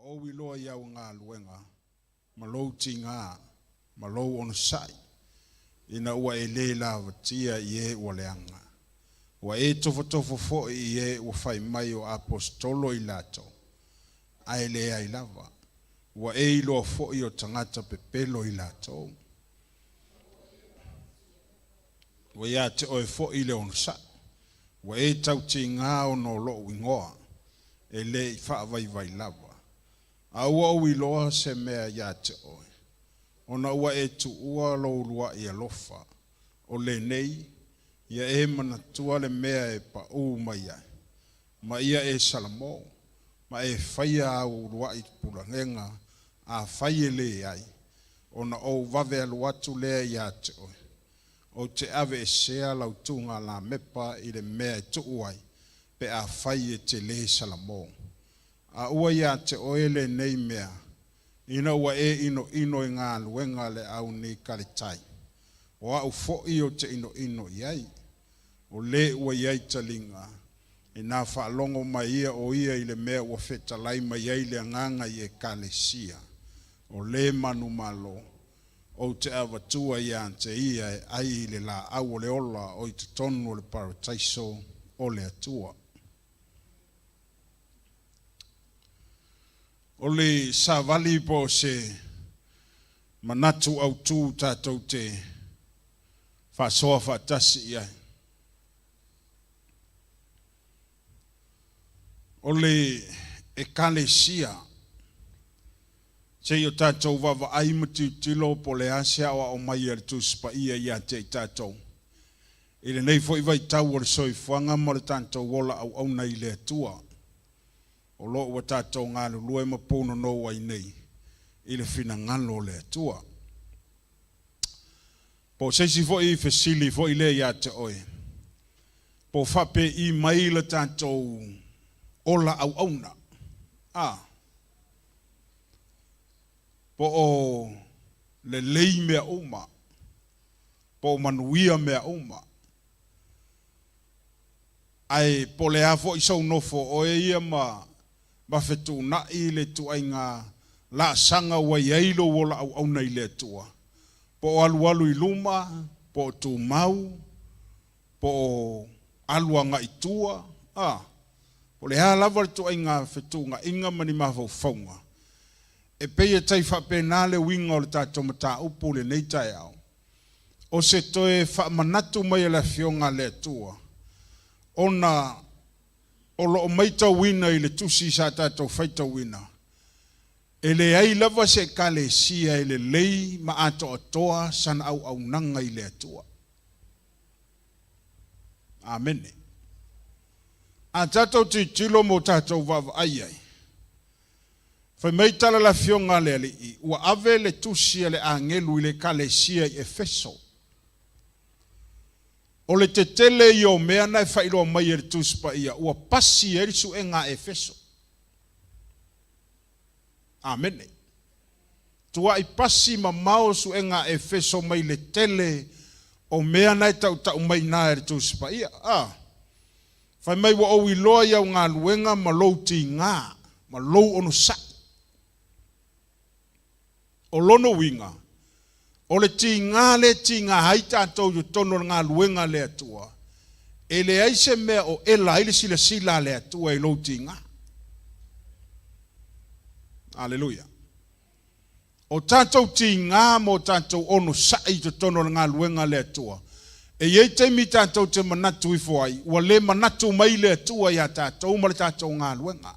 o wilo iau ngā luenga, malou tinga, malou ono sai, ina ua e le la vatia i e ua leanga. Ua e tofo fo i e ua fai mai o apostolo i lato, ai le ai lava. Ua e ilo fo i o tangata pepelo i lato. Ua ia te oe fo i le ono sai. Ua e tau tinga o no lo ingoa, e le i faa vai lava. Aua o iloa se mea ia te oe. Ona ua e tu ua lo urua i alofa. O le nei, ia e manatua le mea e pa u mai ai. Ma ia e salamo. Ma e whaia au urua i purangenga. A whaie le ai. Ona o vave alu atu lea ia te oe. O te ave e sea lautunga la mepa i le mea e tu uai. Pe a whaie te le salamo. A ua ia te oele nei mea, ina ua e ino i ngā luenga le au ni karitai. O au fo'i o te ino iai, o le ua iai talinga, i nā whaalongo mai ia o ia i le mea ua whetalai mai iai le nganga i e kalesia. O le manu malo, o te avatua ia te ia e ai le la au le ola o i te tonu le parataiso o le atua. O le savali po se manatu au tū tātou te whasoa whatasi iai. O le ekalesia se o tātou wawa aimuti tilo po le asia o mai ar tūspa ia te tātou. I le nei fo i vai tau o le soifuanga mo le tātou wola au AUAUNA i le atua. O lo ua tātou ngā lulue ma pūno no wai nei, i le whina ngalo le atua. Po seisi fo i fesili fo i le ia te oe. Po whape i mai le tātou ola AUAUNA. Po o le lei mea uma. Po manuia mea uma. Ai po le afo i sau nofo o e ia ma fetu na i le tua inga la sanga wa yailo wola au AUAUNA i le tua. Po alu i luma, po tu mau, po aluanga i tua. Po le halava le tua inga fetu inga mani mafau faunga. E peia taifa penale winga o le tato mata upu le neitai au. O se toe fa manatu mai la fionga le tua. Ona o lo maita wina i le tusi sa tātou whaita wina. E le ai lava se kalesia i le lei ma ato atoa san au nanga i le atua. Amene. A tātou tilo mo tātou vava ai ai. Whai maitala la fionga le ali i. Ua ave le tusi le angelu i le kalesia i Efeso. O le te tele i o mea nai whairo mai e le tuspa ia. Ua pasi e risu e ngā Efeso. Amene. Tua i pasi ma mao su e ngā Efeso mai le tele o mea nai tau mai nā e le tuspa ia. Whai mai wa o i loa iau ngā luenga ma lou ti ngā. Ma lou ono sa. O lono winga. O le ti ngā haita tau yu tono ngā luenga le atua. E le aise mea o ela ili sila le atua i lou ti ngā. Aleluia. O tātou ti ngā mo tātou ono sai tu tono ngā luenga le atua. E iei te mi tātou te manatu i fuai. Ua le manatu mai le atua ia tātou ma le tātou ngā luenga.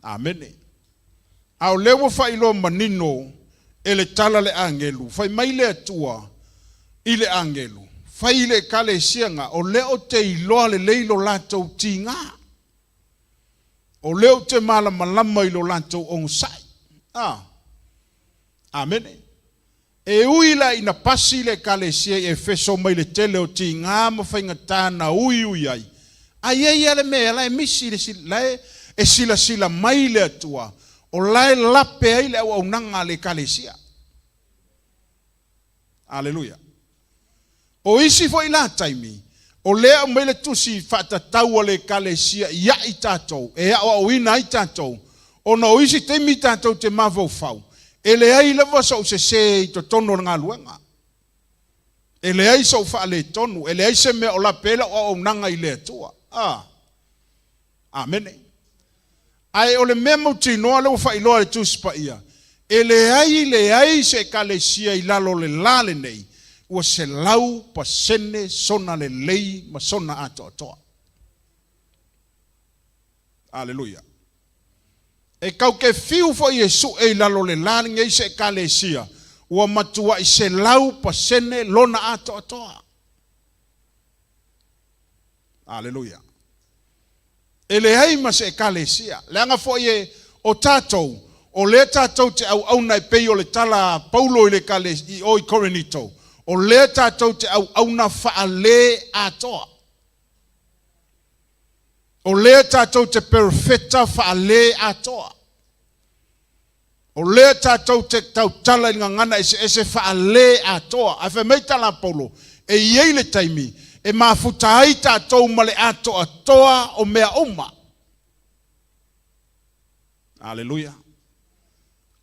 Amene. Au lewa whailo manino e le tala le angelu. Whai mai le atua i le angelu. Whai le kale sianga o leo te iloa le leilo latou ti ngā. O leo te malama ilo latou ongusai. Amene. E uila ina pasi le kale sia e Efeso mai le tele o ti ngā ma whainga tāna ui ai. Ai le mea la e misi e sila mai le atua. O lai lape ai le au nanga le kalesia. Aleluia. O isi fo ila taimi. O lea mai le tusi whaatatau le kalesia ia I tātou, e AUAUNA I tātou, o na oisi teimi tātou te mawau whau. E le ai lewa sau se I to tono ngā luenga. E le ai sau wha le tonu, e le ai se mea o la pela o AUAUNA I le atua. Amene. Ai o le mea mauti noa leo wha iloa le tusi pa ia. E le ai se kalesia I lalo le lale nei. Ua se lau pasene sona le lei ma sona ato atoa. Aleluia. E kau ke fiu fo Yesu e lalo le lale ngai se kalesia. Ua matua I se lau pasene lona ato atoa. Aleluia. E le hei ma se kalesia. Leanga fo ye o tatou. O le tatou te AUAUNA I pei o le tala Paulo I le kalesia o I Korinito. O le tātou te AUAUNA whaale atoa. O le tātou te perfecta whaale atoa. O le tātou te tautala I ngangana ese whaale atoa. A wha mei tala Paulo, e iei le taimi, e mafuta ai tātou ma le atoa toa o mea oma. Aleluia.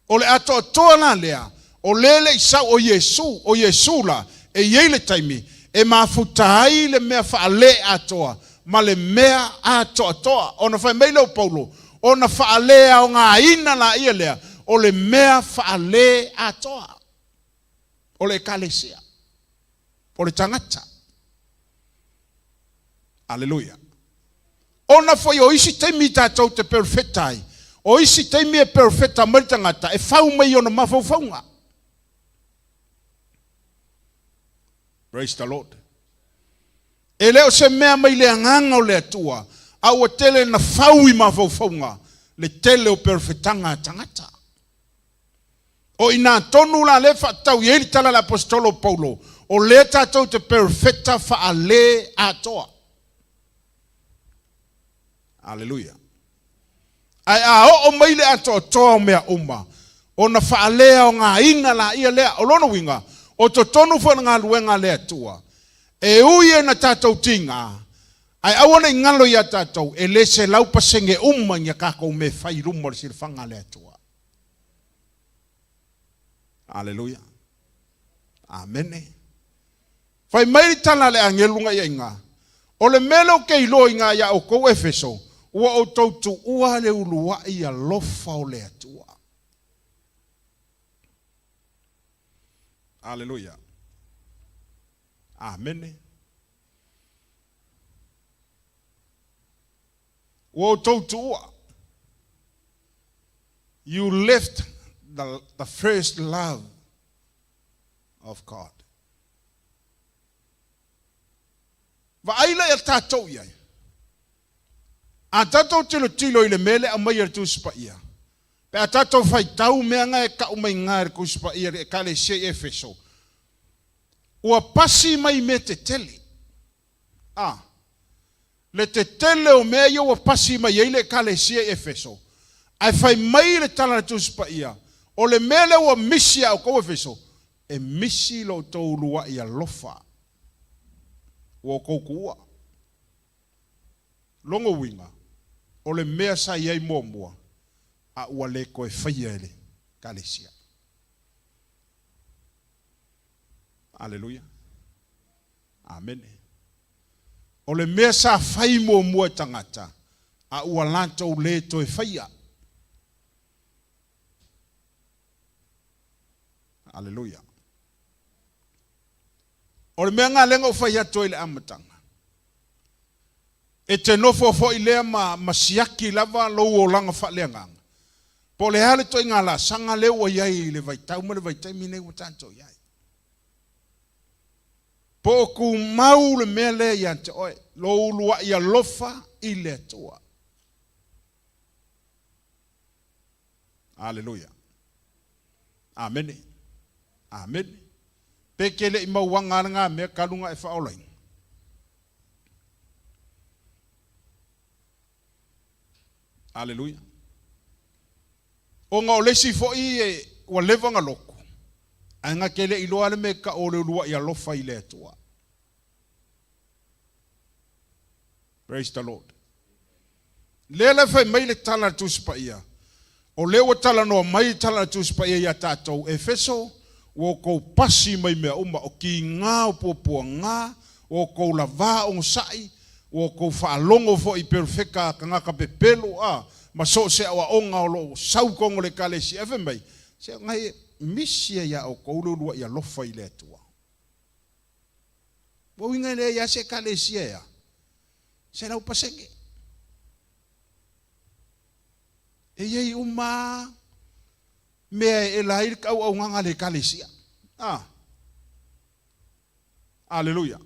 O le atoa toa la lea, o lele isa o Yesu la, e iei le taimi, e mafuta ai le mea whaale atoa, ma le mea atoa toa. O na whai meileo Paulo, o na whaale o ngā ina la ia lea, o le mea whaale atoa. O le kalesia. O le tangata. Aleluia. O na whai o isi taimi tātou te perfectai, o isi taimi e perfecta mai tangata, e whau mai o na mawhauwhaunga. Praise the Lord. E leo se mea mai le anganga o le atua, au a tele na whau I mawhauwhaunga, le tele o perfectanga tangata. O ina tonu la le whatau, ieri tala l'apostolo Paulo, o le tātou te perfecta whaale atoa. Aleluia. Ai o mai le atoa toa o mea uma, o na whaalea o ngā ina la ia lea, o lono winga, o to tonu fo ngā luenga le atua. E uie na tātou tinga. Ai awana I ngalo ia tātou. E le se lau pasenge ngia kako me whai rumor sir whanga le atua. Aleluia. Amene. Whai mairi tala le angelunga ia inga. O le melo ke ilo inga ia o kou Efeso. Ua o tautu ua le ulua ia lofa o le atua. Aleluia. Amen. Wo totua. You left the first love of God. Va aila ya tatou ia. A tatou tilo ile mele a mai tu spa ia. Pe a tatou fai tau mea nga e ka umai ngā re kuspa ia e kale se Efeso. Ua pasi mai me te tele. Le te tele o mea ia ua pasi mai eile kale se Efeso. Ai fai mai le tala na tuspa ia. O le mele ua misi au kou Efeso. E misi lo tau lua ia lofa. Ua kou kua. Longo winga. O le mea sa iei mua mua. A ua le koe whaia ele kalesia. Aleluia. Amen. O le mea sa whai mua mua tangata. A ua lantou le toe whaia. Aleluia. O le mea ngā lenga o whaia toe le amatanga. E te nofo fo I lea ma siaki lava lou o langa whaaleanganga. Po le hale toi ngā la sanga leo o iai le vaitau ma le vaitai mine o tanto iai. Po ku mau le mea lea ian te oe, lou lua ia lofa I le toa. Aleluia. Amen. Amen. Pekele I mauanga ngā mea kalunga e whaolaing. Aleluia. O ngā o lesi fo I e ua levanga loko. A ngā kele I loa le me ka o le lua I alofa I le atua. Praise the Lord. Lele fai mai le tala tusi pa ia. O lewa tala noa mai tala tusi pa ia ia tātou Efeso, o kou pasi mai mea uma o ki ngā o pōpua ngā, o kou la vā o ngusai, o kou whaalongo fo i perfeka ka ngaka pepelo ma so se awa onga o lo sau kongo le kalesi ewe mai. Se ngai misia ia o kou lua ia lofa i le atua. Wa winga le ia se kalesi ia. Se lau pasenge. E iei uma mea e lair kau au nganga le kalesi ia. Aleluia.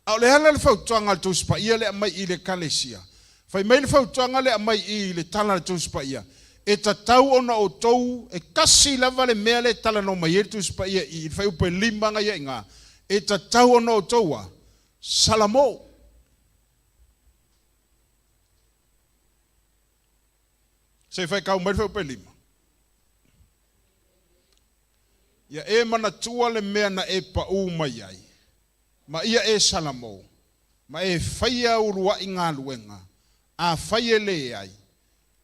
Au le hala le fautuanga le tuspa ia le mai i le kalesia. Fai mai le fautuanga le mai i le tala le tuspa ia. E tatau ona o tou, e kasi lava le mea le tala no mai e le tuspa ia i fai upe limbanga ia inga. E tatau ona o toua, salamo. Se fai kau mai fai upe lima. Ia e mana tua le mea na e pa u mai ai. Ma ia e salamo, ma e whaia urua i ngā luenga, a whaia le ai,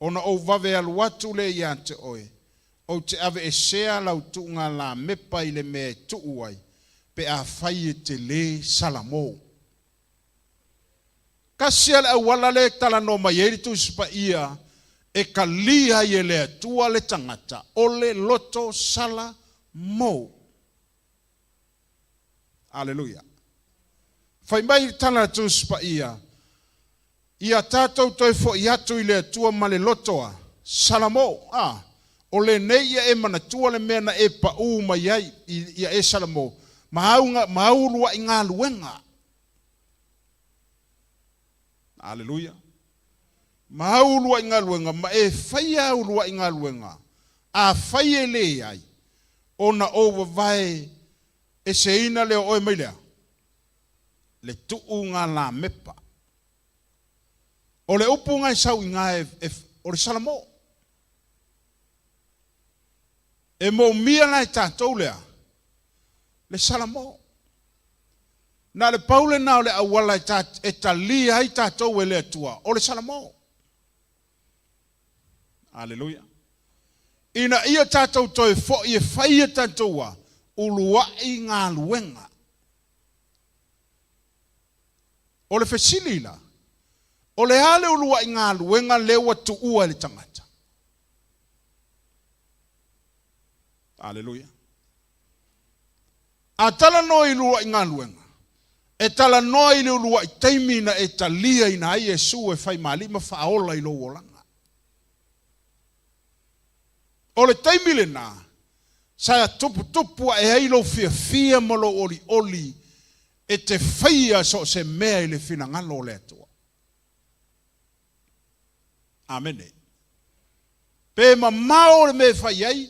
ona o vave aluatu le i ante oe, o te ave e sea lau tuunga la mepa i le mea tuu ai, pe a whaia te le salamo. Kasia le awala le tala no mai eri tuspa ia, e ka lia i le atua le tangata, ole loto sala mo. Aleluia. Fai mai tana tuspa ia. Ia tātou toi fo i atu i le atua ma le lotoa. Salamo. O le nei ia e mana tua le mea na e pa u mai ai ia e salamo. Maurua i ngā luenga. Aleluia. Maurua i ngā luenga. Ma e whaia urua i ngā luenga. A whaia le ai. Ona ova vai e se ina leo oe mai lea. Le tuu ngā la mepa. O le upu ngai sau i ngā o le salamo. E mo mia nai tātou lea. Le salamo. Nā le paule nā o le awala e ta lia hai tātou e le atua. O le salamo. Aleluia. Ina ia tātou toi fo i e whaia tātoua. Ulua i ngā luenga. O le fesilila, o le ale ulua i ngā luenga lewa tu ua le tangata. Aleluia. A tala no i lua i ngā luenga. E tala no i le ulua i teimina e talia i na ai e su e fai malima whaola i lo olanga. O le teimile nā, sa tupu e heilo fia malo oli e te whaia so se mea i le finangalo le atua. Amene. Pe ma mao le me whaiai,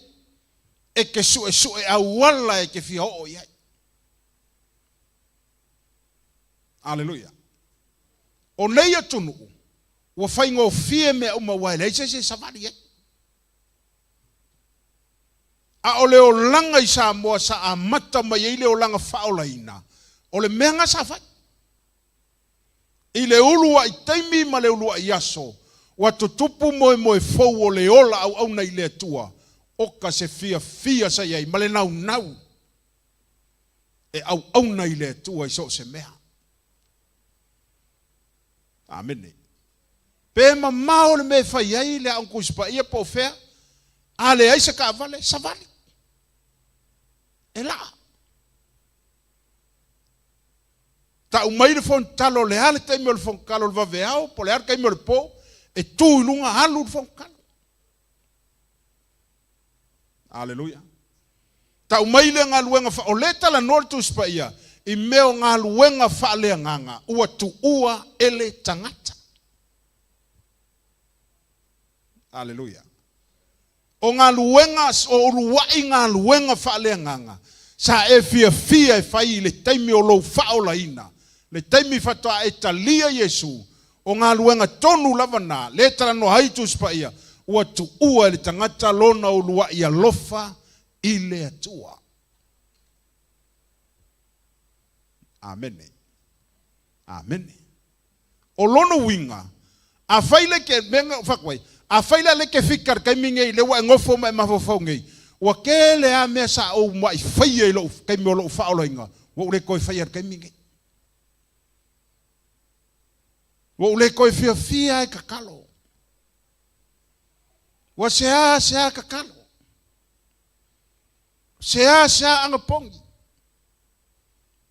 e ke su e awala e ke fia o iai. Aleluia. O nei atunu, ua whaingo fie mea uma waile, se savali iai. A o leo langa i sa moa sa a mata mai i leo langa whaola ina. O le meanga sa whai. I le ulua i teimi ma le ulua i aso. Wa tutupu moe fau o le ola au auna i le atua. Oka se fia sa iai. Ma le nau. E au auna i le atua i so se mea. Amene. Pe ma mao le me whai ai le au kuspa ia po fea. A le aisa ka vale, sa vale. E la. Ta umai le fon talo le ale te me le fon kalo le vaveao, po le ar kai me le po, e tu ilunga halu le fon kalo. Aleluia. Ta umai le ngā luenga fa, o le tala nol tu spa ia, i meo ngā luenga fa le nganga, ua tu ua ele tangata. Aleluia. O ngā luenga, o uruwai ngā luenga fa le nganga, sa e fia e fai le taimi o lou faola ina. Le taimi fatoa e talia Yesu, o ngā luenga tonu lavana, le tala no haitu spa ia, ua tu ua le tangata lona o lua ia lofa i le atua. Amene. Amene. o lono winga a faile ke menga fakwai a faile le ke fikar kai minge le wa ngofo mai mafofo ngai wa kele a mesa o mai faie lo kai mo lo fa lo inga wo le ko faie kai minge wo le ko fia ka kalo wa sea ka kalo sea anga pongi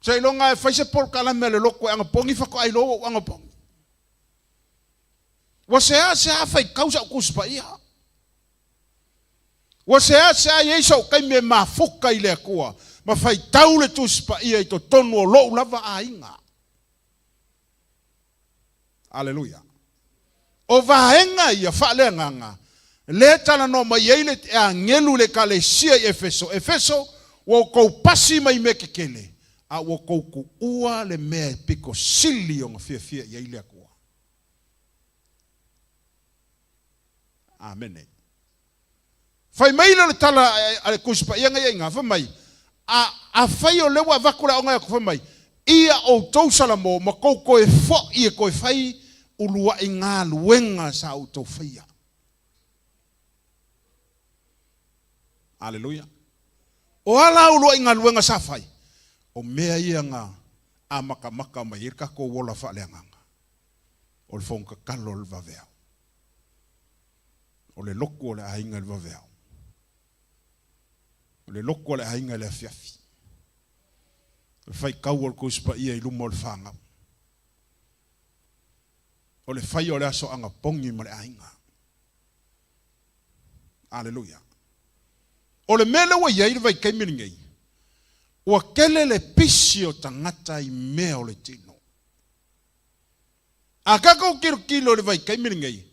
sai longa faise por kala mele loko anga pongi fa ko ai lo anga pongi wa sea fai causa kuspa ia wa sea yeso kai me mafuka ile kwa ma fai taule tuspa ia i to tonu lo lava ainga aleluia o vaenga ia fa le nganga le tala no ma yele a ngelu le kalesia efeso wo ko pasi mai mekekele a wo ko ku ua le me piko sili o fia yele kwa amen fai mai le tala ale kuspa ia nga fa mai a fai o le wa vakula o nga ko fa mai ia o tou salamo ma ko e fo ia ko fai ulua inga luenga sa auto fia. Aleluia. O ala ulua inga luenga sa fai. O mea ia nga a maka mai irka ko wola fa leanganga. O le fonka kalo le vaveo. O le loko o le ainga le vaveo. O le loko o le ainga le afiafi. O fai kau o le kuspa ia ilumo le fanga. O le fai o le aso anga pongi ma le ainga. Aleluia. O le mele wa iai vai kai miringei. Wa kele le pisi o tangata i mea o le tino. A kako kilo le vai kai miringei.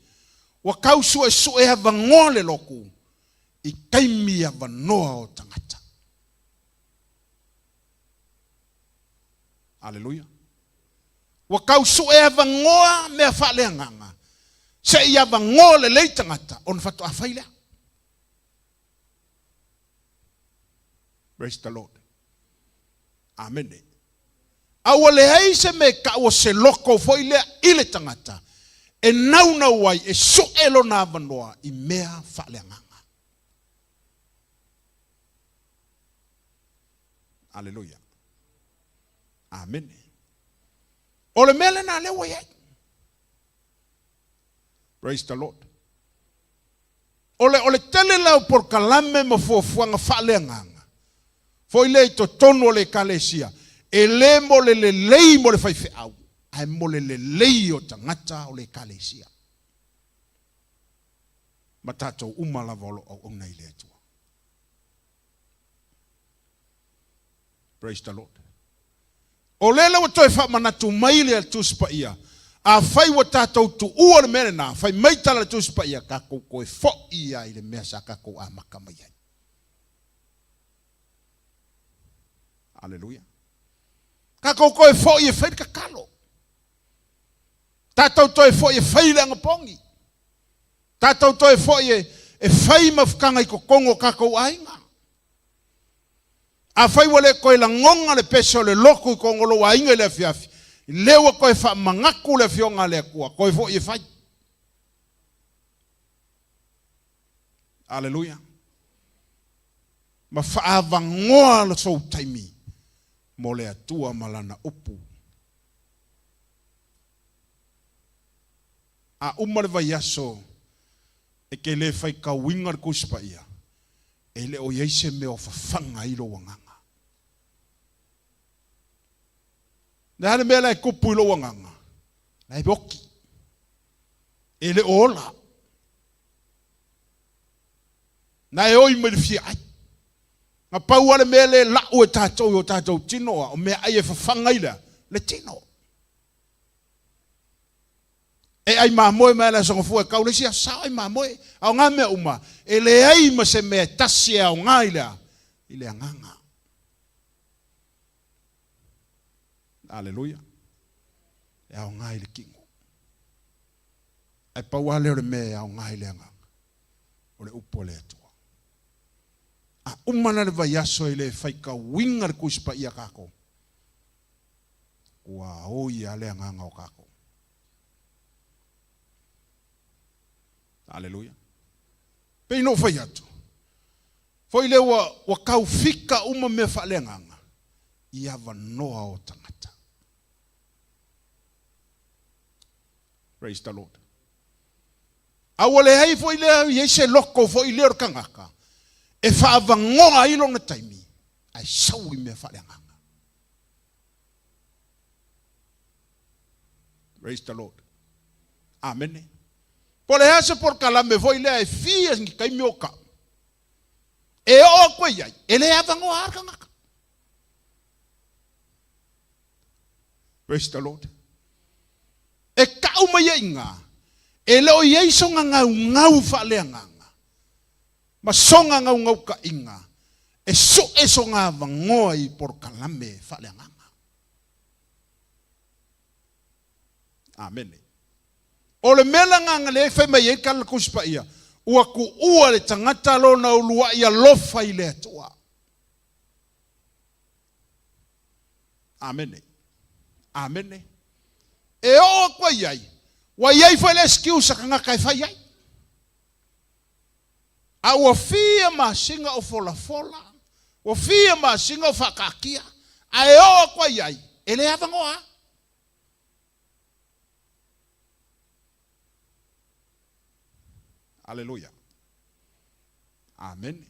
Wa kausu e su e hava ngole loku. I kai mia vanoa o tangata. Aleluia. Wa kausu e hava ngoa mea whale nganga. Se i hava ngole le tangata. On fatu a whailea. Praise the Lord. Amen. Awale hei se me ka o se loko foi lea ile tangata. E nauna wai e so elo na vanoa i mea whale nganga. Alleluia. Amen. Ole mele na lewa ye. Praise the Lord. Ole tele lau por kalame mo fuanga whale nganga. Foi le to tono le kalesia. E le mo le lei mo le fai au. Ai mo le lei o tangata o le kalesia. Matato umala volo o ona ile atua. Praise the Lord. O lele wa toi fa manatu maile al tuspa ia. A fai wa tatou tu ua le mele na. Fai maitala tuspa ia kako koe fo ia ile mea sa kako a makama ia. Aleluia. Kako koe fo ia fai kakalo. Tatou toi fo ia fai le angapongi. Tatou toi fo ia e fai mafukanga i kokongo kako ainga. A fai wale koe la ngonga le peso le loko i kongolo wa inga le fiafi. Lewa koe fa mangaku le fionga le kua. Koe fo ia fai. Aleluia. Ma faava ngoa le sou taimi. Mo le atua malana upu. A umare vai aso. E ke le fai ka wingar kuspa ia. E le o yeise me o fafanga ilo wanganga. Na hane mea lai kupu ilo wanganga. Lai boki. E le ola. Na e oi me le fia ai. Nga pau ale mea le lau e tātou o tātou tinoa. O mea ai e fafanga ila. Le tino. E ai mamoe mea la songa fua kau le sia sao ai mamoe. Au ngā mea uma. E le ai ma se mea tasi au ngā ila. Ile a nganga. Aleluia. E au ngā ile kingo. Ai pau ale o le mea au ngā ile a nganga. O le upo le atua. A umana le vai aso ile fai ka wingar kuspa ia kako. Ua oi ale a nganga o kako. Aleluia. Pei no fai atu. Foi le wa kau fika uma me whalenganga. Ia wanoa o tangata. Praise the Lord. Awale hei foi le yese loko foi le kangaka. E whaavangoa ilo na taimi. Ai saui me whalenganga. Praise the Lord. Amen. Pole hase por kalame foi le ai fia ngi kai mioka. E o koe iai, ele avangoa arkangaka. Praise the Lord. E kauma inga. E leo iei songa ngau whaleanganga. Ma songa ngau ka inga. E songa avangoa I por kalame whaleanganga. Amen. O le mela nganga le whai mai e kala kuspa ia. Ua ku ua le tangata lo na ulua ia lofa I le atua. Amen. Amen. E o kwa iai. Wa iai whai le skiu sa kanga kai whai iai. A ua fia ma singa o fola fola. Ua fia ma singa o whakakia. A e o kwa iai. E le avangoa. Aleluia. Amen.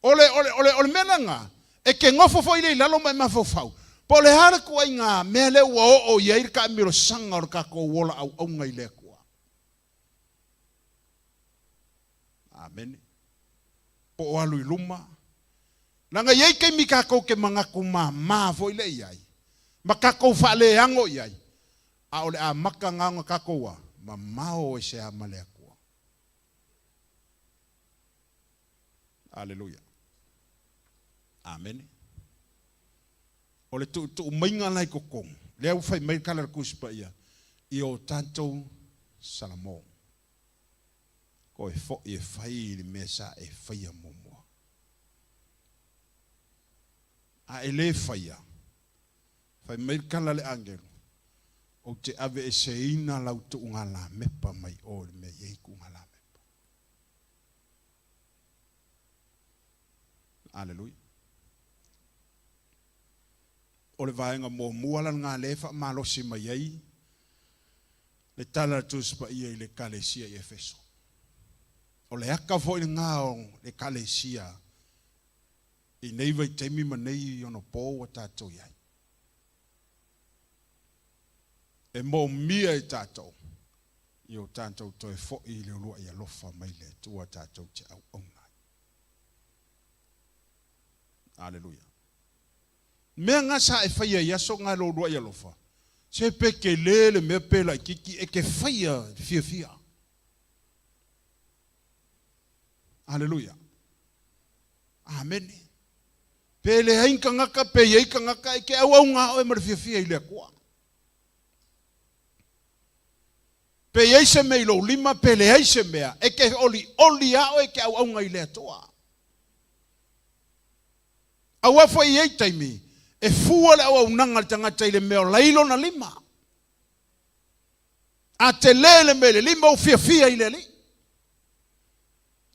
Ole menanga. E ke ngofo fo ile lalo mai mafofau. Pole hara kua inga mele ua o iair ka miro sanga or ka ko wola au aunga ile kua. Amen. Po alu iluma. Nanga iai ke mika ko ke mangaku ma fo ile iai. Maka ko fale ango iai. A ole a maka nganga kakoa. Ma mao e se amale. Aleluia. Amen. Ole tu mainga lai kokong. Lea ufai mai kala kuspa ia. I o tantou salamo. Ko e fo e fai li mesa e fai a momoa. A ele fai a. Fai mai kala le angelo. O te ave e seina lau tu ngala mepa mai o le me yeiku ngala. Aleluia. Ole vaenga mo muala ngā lefa malosi mai ai. Le tala tuspa ia I le kalesia I Efeso. Ole aka foi ngao le kalesia. I nei vai teimi manei ono po wa tātou iai. E mo mia I tātou. I o tātou toi fo I le ulua I alofa mai le tua tātou te au aunga. Aleluia. Mea ngā sa e whaia iaso ngā lorua I alofa. Se pe ke lele me pela kiki e ke whaia fia. Aleluia. Amen. Pele hainka ngaka, pe yeika ngaka, e ke au ngā oe mara fia I lea kua. Pe yeise me ilo lima, pele heise mea, e ke oli ao e ke au ngā I lea toa. Awa fo I ei taimi, e fua le awa unanga tangata I le meo lailo na lima. A te lele me le lima o fia I le li.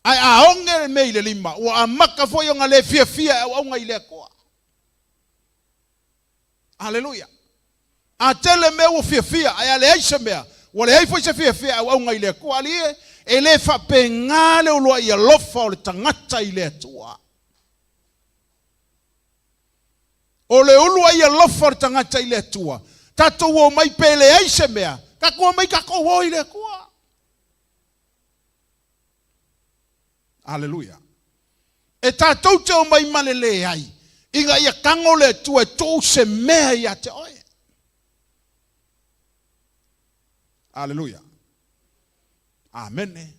Ai a onge le me I le lima, o a maka fo yonga le fia au aunga I le koa. Aleluia. A te le meo o fia, ai a le aise mea, o le haifo I se fia au aunga I le koa li e le fa pe ngale o loa I alofa o le tangata I le tua. O le ulua I alofa tangata I le tua. Tato o mai pele aise mea. Kako mai kako o I le kua. Aleluia. E tato te o mai malele ai. Inga ia kango le tua tō se mea ia te oe. Aleluia. Amen.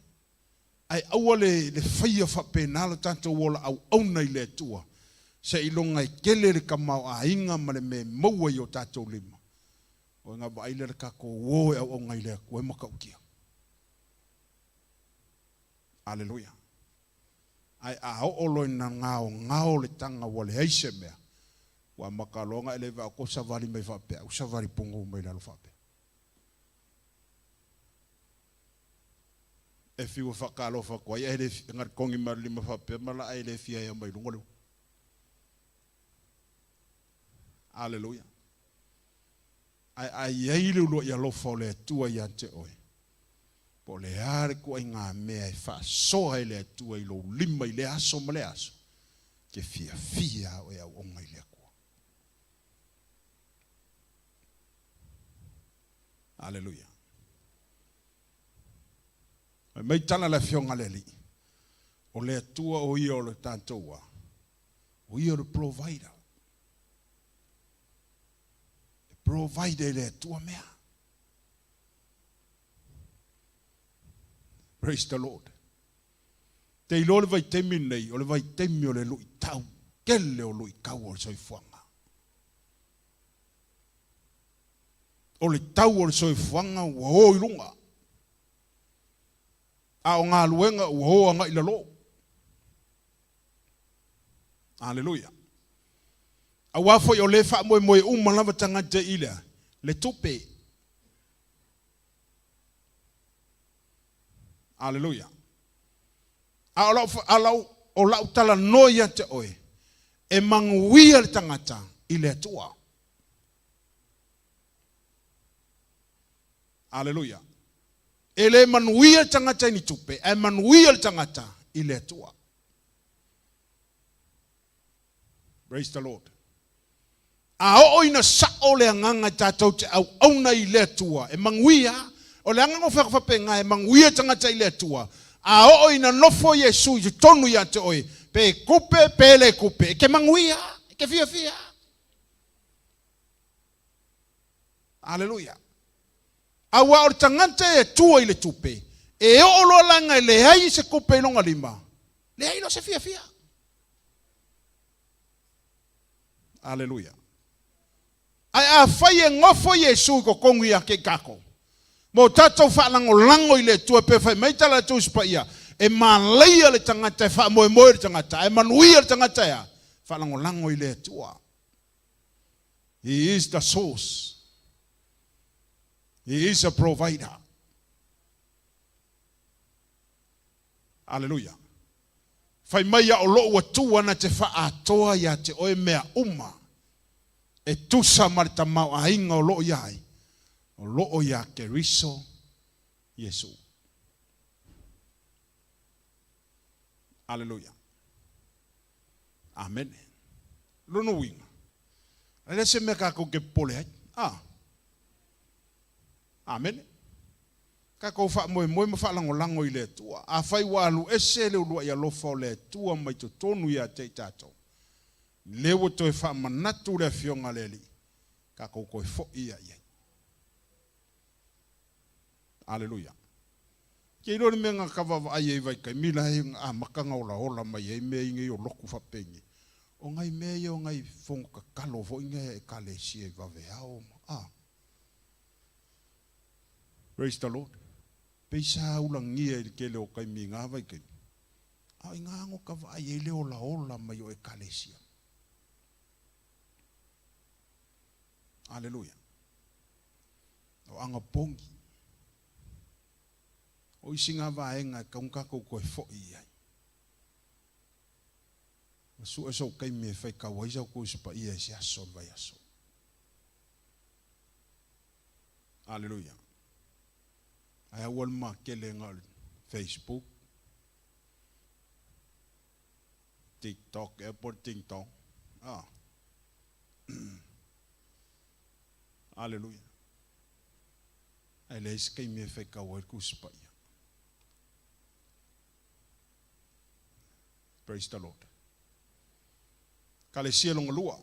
Ai aua le whaia whapenala tato wola au auna I le tua. Se ilonga I kele le kamau a inga male me maua I o tātou lima. O ngā waile le kako woe au ngai le koe makaukia. Aleluia. Ai a o loi na ngao le tanga wale heise mea. Wa makalonga ele va ko savari mai whapea. O savari pongo mai lalo whapea. e fiu whakalo whakoa, e le ngar kongi marlima whape, mala e le fia ia mai rungolo. Hallelujah. Ai ilu lo ia lofa o le atua ia te oe. Po le are kua ngā mea e wha soa i le atua i lo lima i le aso ma le aso. Ke fia o ia onga i le akua. Hallelujah. Mai tana la fionga le li. O le atua o ia o le tātoua. O ia o le provider. Provider le atua mea. Praise the Lord. Te ilo le vai temi nei, o le vai temi o le lui tau, kele o lui kau o le soifuanga. O le tau o le soifuanga ua o i runga. A o ngā luenga ua o anga i lalo. Hallelujah. A wafo i o le wha moe moe umalawa tangata ila, le tupe. Hallelujah. O lau tala noia te oe, e manguia le tangata i le atua. Hallelujah. E le manuia le tangata i ni tupe, e manuia le tangata i le atua. Praise the Lord. A o ina sa o le anganga tātou te au auna i le atua, e manguia, o le anganga o whakawhapenga, e manguia tangata i le atua, a o ina nofo Yesu i tonu ia te oe, pe kupe, pe le kupe, ke manguia, ke fia. Hallelujah. A wa o tangata e tua i le tupe, e o lo langa i le hai se kupe i longa lima, le hai lo se fia. Hallelujah. Ai a fai e ngofo Yesu ko kongu ia ke kako. Mo tatou whaalango i le tua pe fai mai tala tu spaia. E malaia le tangata e wha moe le tangata. E manuia le tangata ia. Whaalango i le tua. He is the source. He is a provider. Hallelujah. Fai mai a o loo watua na te wha atoa ia te oe mea uma. E tusa marita mau a inga o loo iai. O loo ia ke riso Yesu. Hallelujah. Amen. Lono winga. Ele se me kako ke pole hai. Amen. Kako fa moe ma fa lango i le tua. A fai walu ese le ulua ia lofa o le tua mai to tonu ia te tato. Lewo to e wha manatu le fionga leli. Kako koe fo ia ia. Hallelujah. Ke iro ni menga kawawa ai e vai kai mila hei a makanga ola mai e mea inge o loku whapengi. O ngai mea o ngai fonga ka kalo vo inge e kale si e vave hao. Praise the Lord. Peisa ulangia i ke leo kai mi ngā vai kai. Ai ngā ngo kawa ai e leo ola mai o e kale si. Hallelujah. O anga pongi. O isinga vaenga kaungako koe fo'i ai. O su eso kai me fai ka waisa ko sipa ia si aso vai aso. Hallelujah. Ai awal ma kele ngal Facebook, TikTok, airport TikTok. Hallelujah. Ai leis kai me fai ka wai ko sipa ia. Praise the Lord. Kalesia longa lua.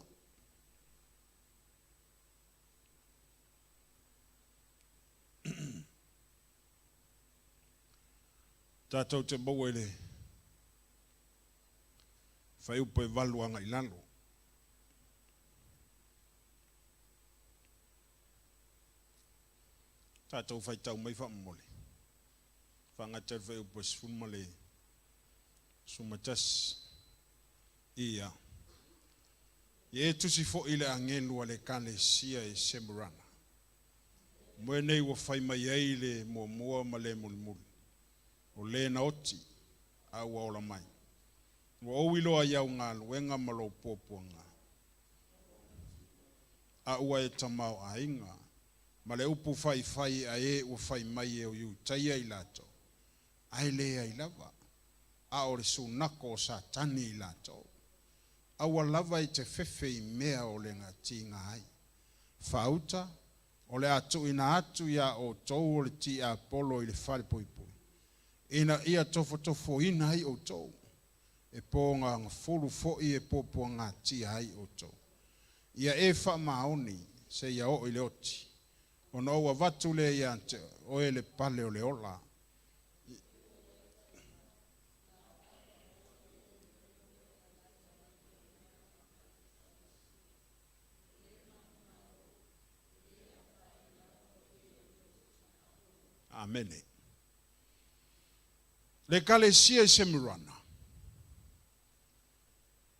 Tātou te mau ele. Whai upo e walu anga i lalo. Tātou whai tau mai wha mole. Whangatar whai upo e sfumale. Sumatas ia. Ye tusi fo ile angelu ale kane sia e semurana. Moe nei wa whai mai eile mua ma le mulmul. o le na oti au ola mai. Wa oilo iau ngā luenga malo pōpuanga. A ua e tamau a inga. Ma le upu fai a e ua fai mai e o iu taia i lato. Ai lea i lava. A o le sunako o sa tani i lato. A ua lava i te fefe i mea o le ngā ti ngā ai. Fauta, o le atu ina atu ia o tou o le ti a polo i le whare poipoi. Ina ia tofo ina ai o tou. E pō ngā fulu fo i e pōpua ngā ti ai o tou. Ia e wha maoni se ia o i le oti. O no ua watu le ia o e le pale o le ola. Amene. Le kalesia se mirana.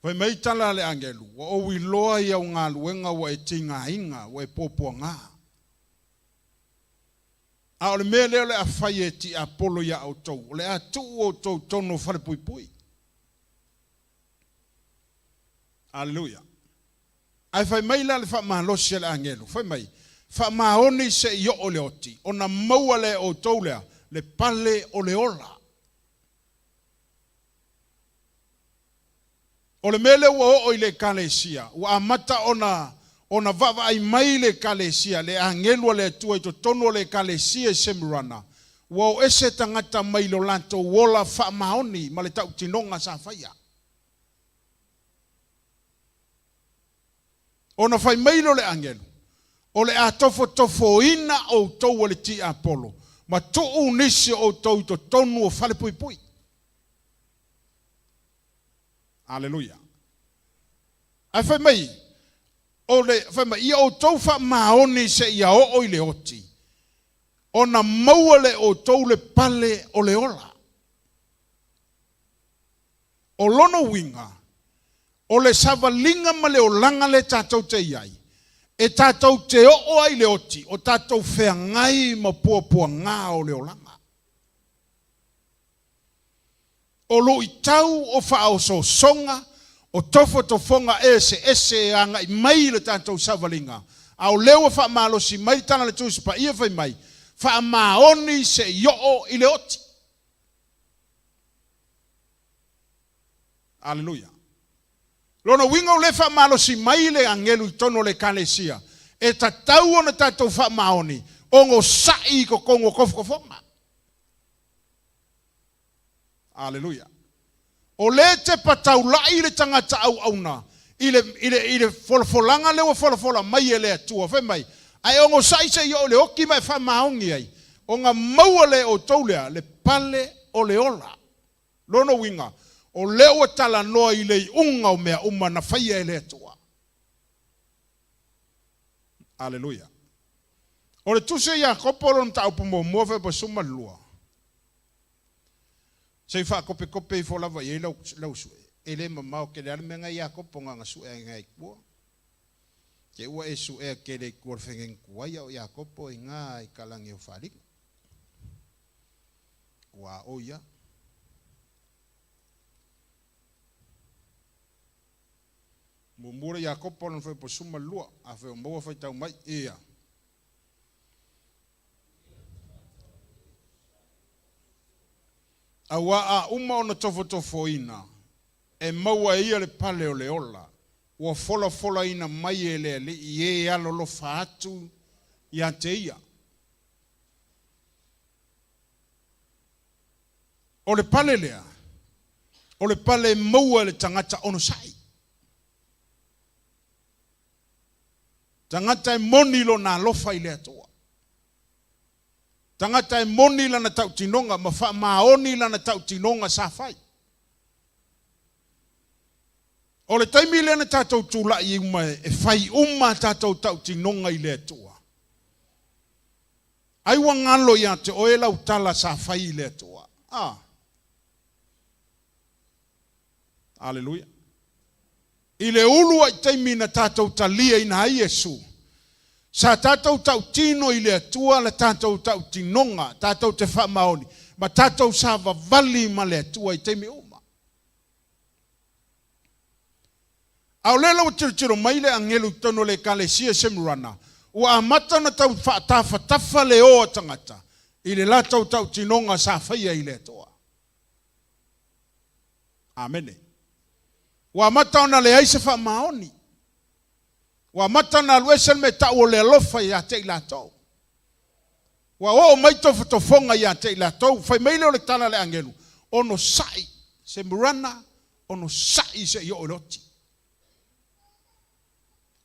Wai mai tala le angelu. Wa o wiloa ia o ngā luenga wa e tinga inga wa e pōpua ngā. A o le mea leo le a whai e ti a polo ia au tau. O le a tu o tau tono whare pui pui. Alleluia. Ai whai mai la le wha mahalosia le angelu. Whai mai. Wha mahoni se i o le oti. O na maua le o tau lea. Le pale o le ola. O le mele ua o i le kalesia. Ua amata ona vava ai mai le kalesia. Le angelu le atua i to tono le kalesia i semirana. Ua o ese tangata mai lo lanto wola wha mahoni. Ma le tau tinonga sa whaia. Ona whai mai lo le angelu. O le a tofo ina o tau o le ti Apollo. Ma tuu nisi o tau i to tonu o whale pui pui. Aleluia. Ai whai mai, ia o tau wha maoni se ia o i le oti. O na maua le o tau le pale o le ola. O lono winga, o le savalinga ma le o langa le tātou te iai. E tātou te o ai le oti, o tātou whea ngai ma pua ngā o le o langa. O lo i tau o whao so songa, o tofo tofonga ese anga i mai le tātou savalinga. A o leo wha malosi mai tana le tūsipa ia whai mai, wha maoni se i o i le oti. Alleluia. Lona winga o le wha malosi mai le angelu i tono le kalesia, e tatau o na tātou wha maoni, ongo sai ko kongo kofofonga. Aleluia. O le te patau lai le tangata AUAUNA. I le folfolanga lewa folfola mai e le atua. Whai mai. Ai ongo sai se yo le oki mai wha maongi ai. Onga maua le o taulea le pale o le ola. Lono winga. O lewa tala noa i le unga o mea uma na whaia e le atua. Aleluia. O le tuse ia kopolo nta upu mo move pa suma lua. Sei fa kope i fola va ye lau su ele mamau ke le menga ia koponga nga su e ngai ku ke ua e su e ke le ku fengen ku ia kopo i nga i kalangi o fali wa oya mumura ia kopo non foi po suma lua a fe mo foi tau mai ia Awa a uma ona tofo ina. E maua ia le pale o le ola. Ua fola ina mai e le i e alolo faatu i ante ia. O le pale lea. O le pale maua le tangata ono sai. Tangata e moni lo na lofa i le atua. Tangata e moni lana tau tinonga, ma wha maoni lana tau tinonga sa whai. O le taimi lana tātou tūla i uma e whai uma tātou tau tinonga i le atua. Ai wa ngalo ia te o e lau tala sa whai i le atua. Aleluia. I le ulua i taimi na tātou talia ina ai Yesu. Sa tātou tau tino i le atua la tātou tau tinonga, tātou te wha maoni. ma tātou sa vavali ma le atua I teimi uma. Au le lau tiro mai le angelu tono le kalesia semurana. Ua amata na tau whaatafa le o tangata. I le la tau tinonga sa whaia I le atua. Amene. Ua amata ona le aise wha maoni. Ua amata na luesen me tau o le alofa I a te I la tau. Wa o mai to fonga ya te la to fai mai le tala le angelu ono sai se murana ono sai se yo loti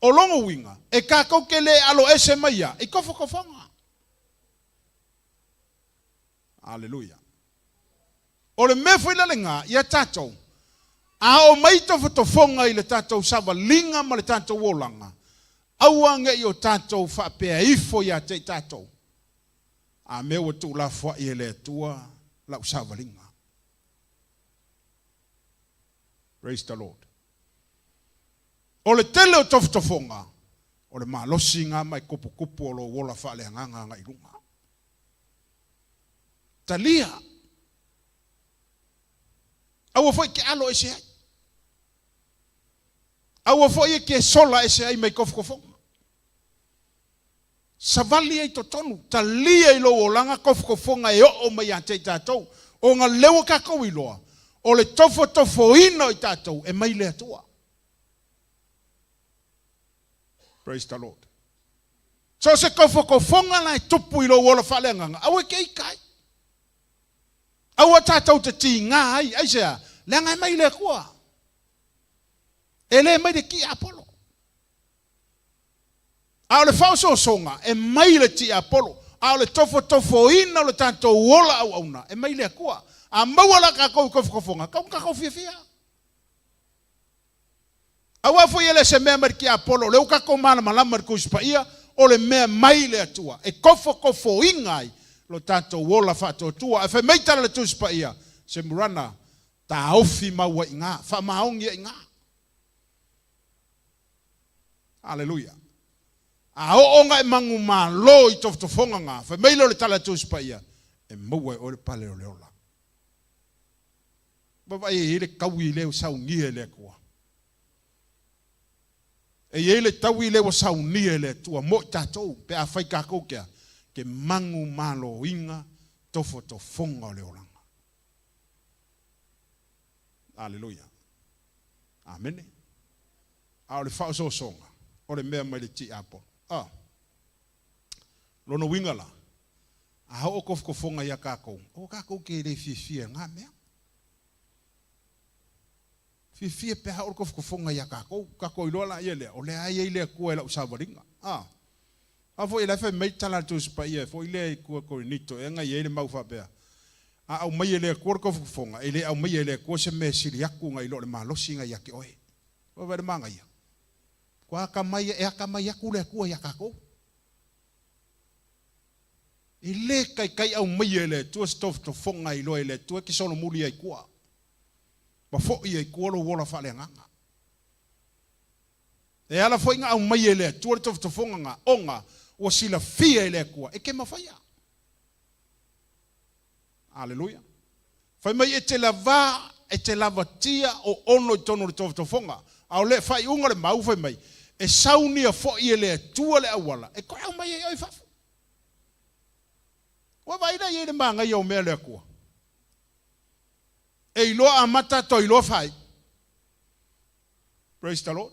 o longo winga e ka ko ke le alo ese mai ya e kofo fonga haleluya o le me foi la lenga ya tato a o mai to fonga I le tato sava linga ma le tato wolanga auanga yo tato fa pe ifo ya te tato a me o tu la fwa I le tua la usavalinga. Praise the Lord. O le tele o tofonga, o le malosinga mai kupu o lo wola fa le nganga ngai lunga. Talia. Awa foi ke alo ese ai. Awa foi ke sola ese ai mai kofonga. Savali ai totonu, talia I lo olanga kofonga e o mai ate tatou, o nga lewa kako I loa, o le tofo ino I tatou, e mai le atua. Praise the Lord. So se kofonga na tupu I lo wola fale nganga, awe ke ikai. Awa tatou te ti ngā ai sea, le ngai mai le kua. Ele mai de ki Apollo. A le fauso songa e mai le ti Apollo a le tofo ina le tanto wola AUAUNA e mai le kua a mawala ka ko kofonga ka fia awa foi ele se me mer ki Apollo le ka ko mala malama ko spaia o le me mai le atua e kofo ingai lo tanto wola fa tua e fe mai tala le tu spaia se murana ta ofi mawa inga fa maongi inga haleluya. A o onga e mangu malo I tofonga nga. Fa meilo le tala tu spaia. E maua o le pale o le ola. Baba e le kawi le o saungi e le kua. E le tawi le o saungi e le tua mo tatou. Pe a fai kako kia. Ke mangu malo inga tofonga o le olanga. Aleluia. Amen. A le fao so songa. O le mea mai le ti apo. Lono wingala. A hao kofonga ya kako. O kako ke le fifia nga mea. Fifia pe hao kofonga ya kako. Kako ilola yele. O le aia ile kua la usavaringa. A fo ile fe mei tala tu spaia. Fo ile kua korinito. E nga yele maufa pea. A au mai ile kua kofonga. Ile au mai ile kua se me siriaku nga ilo le malosi nga yake oe. O vede manga ia. Kwa kamai e kamai akule kua ya kako. Ile kai au mai ele tu tofonga ilo ele tu ki sono muli ai kua. Ba fo I kua lo wola fa le nganga. E ala fo inga au mai ele tu tofonga nga onga o sila fia ele kua e ke mafaya. Hallelujah. Fa mai e te lava tia o ono tono tofonga. Au le fai unga le mau fa mai. E sauni a fo I ele tua le awala. E koe au mai e oi fafu. Wa vai da ye manga yo me le kua. E ilo amata to ilo fai. Praise the Lord.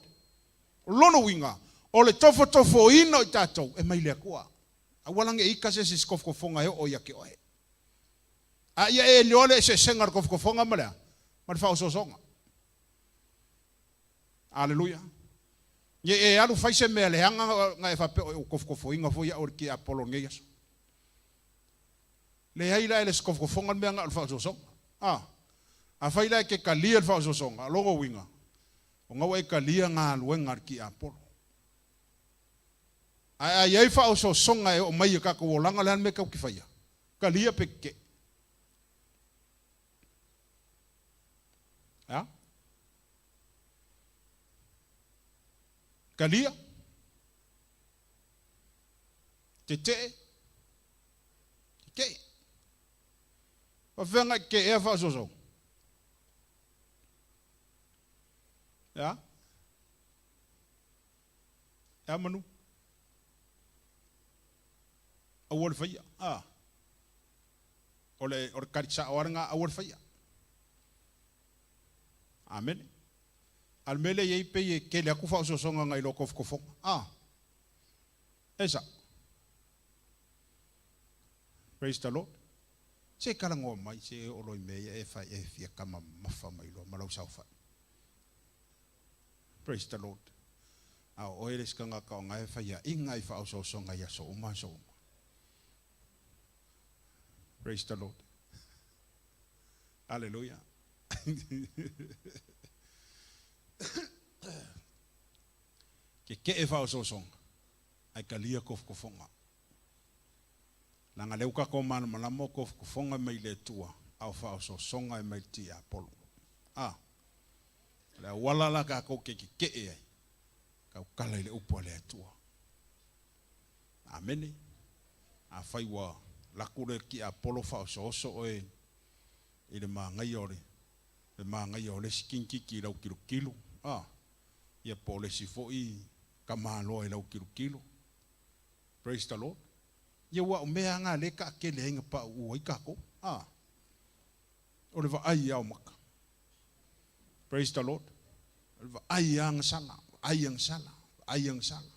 Lono winga. O le tofo ino I tatou. E mai le kua. Awalang e ika se kofonga e o yake oe. A ia e liole se sengar kofonga malea. Ma fa so songa. Hallelujah. Ye e alu fai se me le hanga nga e fa pe o kofo inga fo ya or ki Apollo nge yeso. Le haila ele kofonga me nga alfa so songa. A fai la ke kalia alfa so songa logo winga. O nga wa kalia nga luenga ki Apollo. A ye fa so songa e o mai ka ko langa lan me ka ki fai. Kalia peke. Ja? Kalia. Tete. Whawhenga ke ea whaososong. Ya? Ya manu? Awal whaia. Ole karisa awaranga awal whaia. Amen. Almele yei pe ye ke le aku whaososonga ngai lo kofonga. Esa. Praise the Lord. Se kalango mai se oloi mea e whai e fia kama mawha mai lo malau sau whai. Praise the Lord. Ao oeres ka ngā kao ngai whai a ingai whaososonga ia so uma. Praise the Lord. Hallelujah. Ke e whaososonga. Ai ka lia kofonga. Nanga leuka ko mana malamo kofonga mai le tua. Au whaososonga mai ti Apollo. Le walala ka ko ke e ai. Ka ukala le upo le tua. Amen. A whaiwa lakure ki Apollo whaososo oe. I le maa ngai ore. Le maa ngai ore sikinki ki lau kilo. Ia po le sifo i ka maa loa i lau kilo. Praise the Lord. Ia wa mea ngā le ka ke le hinga pa uai kako. O le wa ai au maka. Praise the Lord. O le wa ai ang sala. Ai ang sala. Ai ang sala.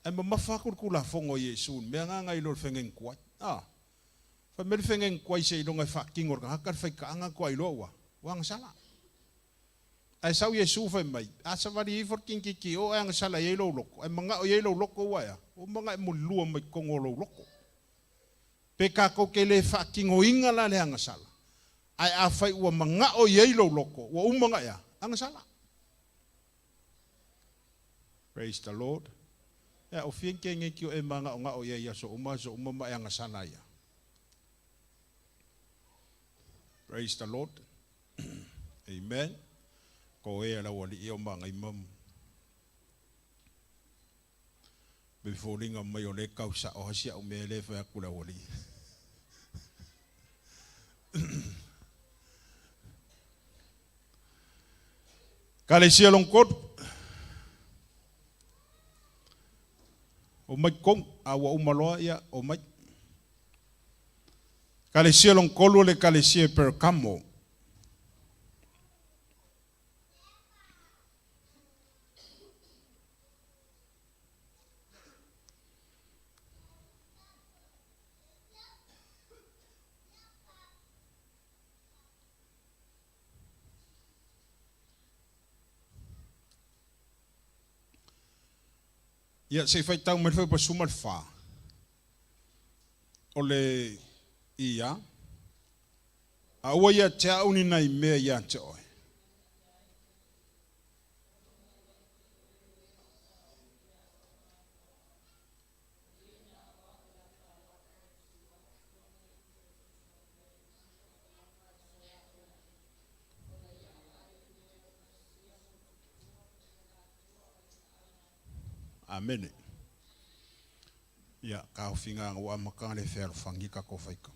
Ai ma mawhakur kula fongo Yesu. Mea ngā ngai lor whengeng kuai. Fa mele whengeng kuai se ilonga whakingor ka hakar whai ka anga kuai loa. Wang sala. Ai sau Yesu whai mai. Asa wari i for kinki o ang sala ye lo loko. Ai mga o ye lo loko waya. O mga mo lua mai kongo lo loko. Pe ka ko ke le whakingo inga la le anga sala. Ai a whai ua mga o ye lo loko. Ua umanga ya. Anga sala. Praise the Lord. Ya o fienke ngeki o e mga o nga o ye ya so uma ma anga sala ya. Praise the Lord. Amen. Ko e ala wali i o mga imamu. Before linga mai o le kausa o hasia o mea le whai akura wali. Kale sia long kodu. O mai kong awa umaloa ia o mai. Kale sia long kolu le kale sia per kamo. Ia se fai tau mai fai pa sumal fa. O le ia. A ua ia te auni nai mea ia te oe. Amen. Ia, ka whinga ngā maka le whēru whangi ka ko whaika.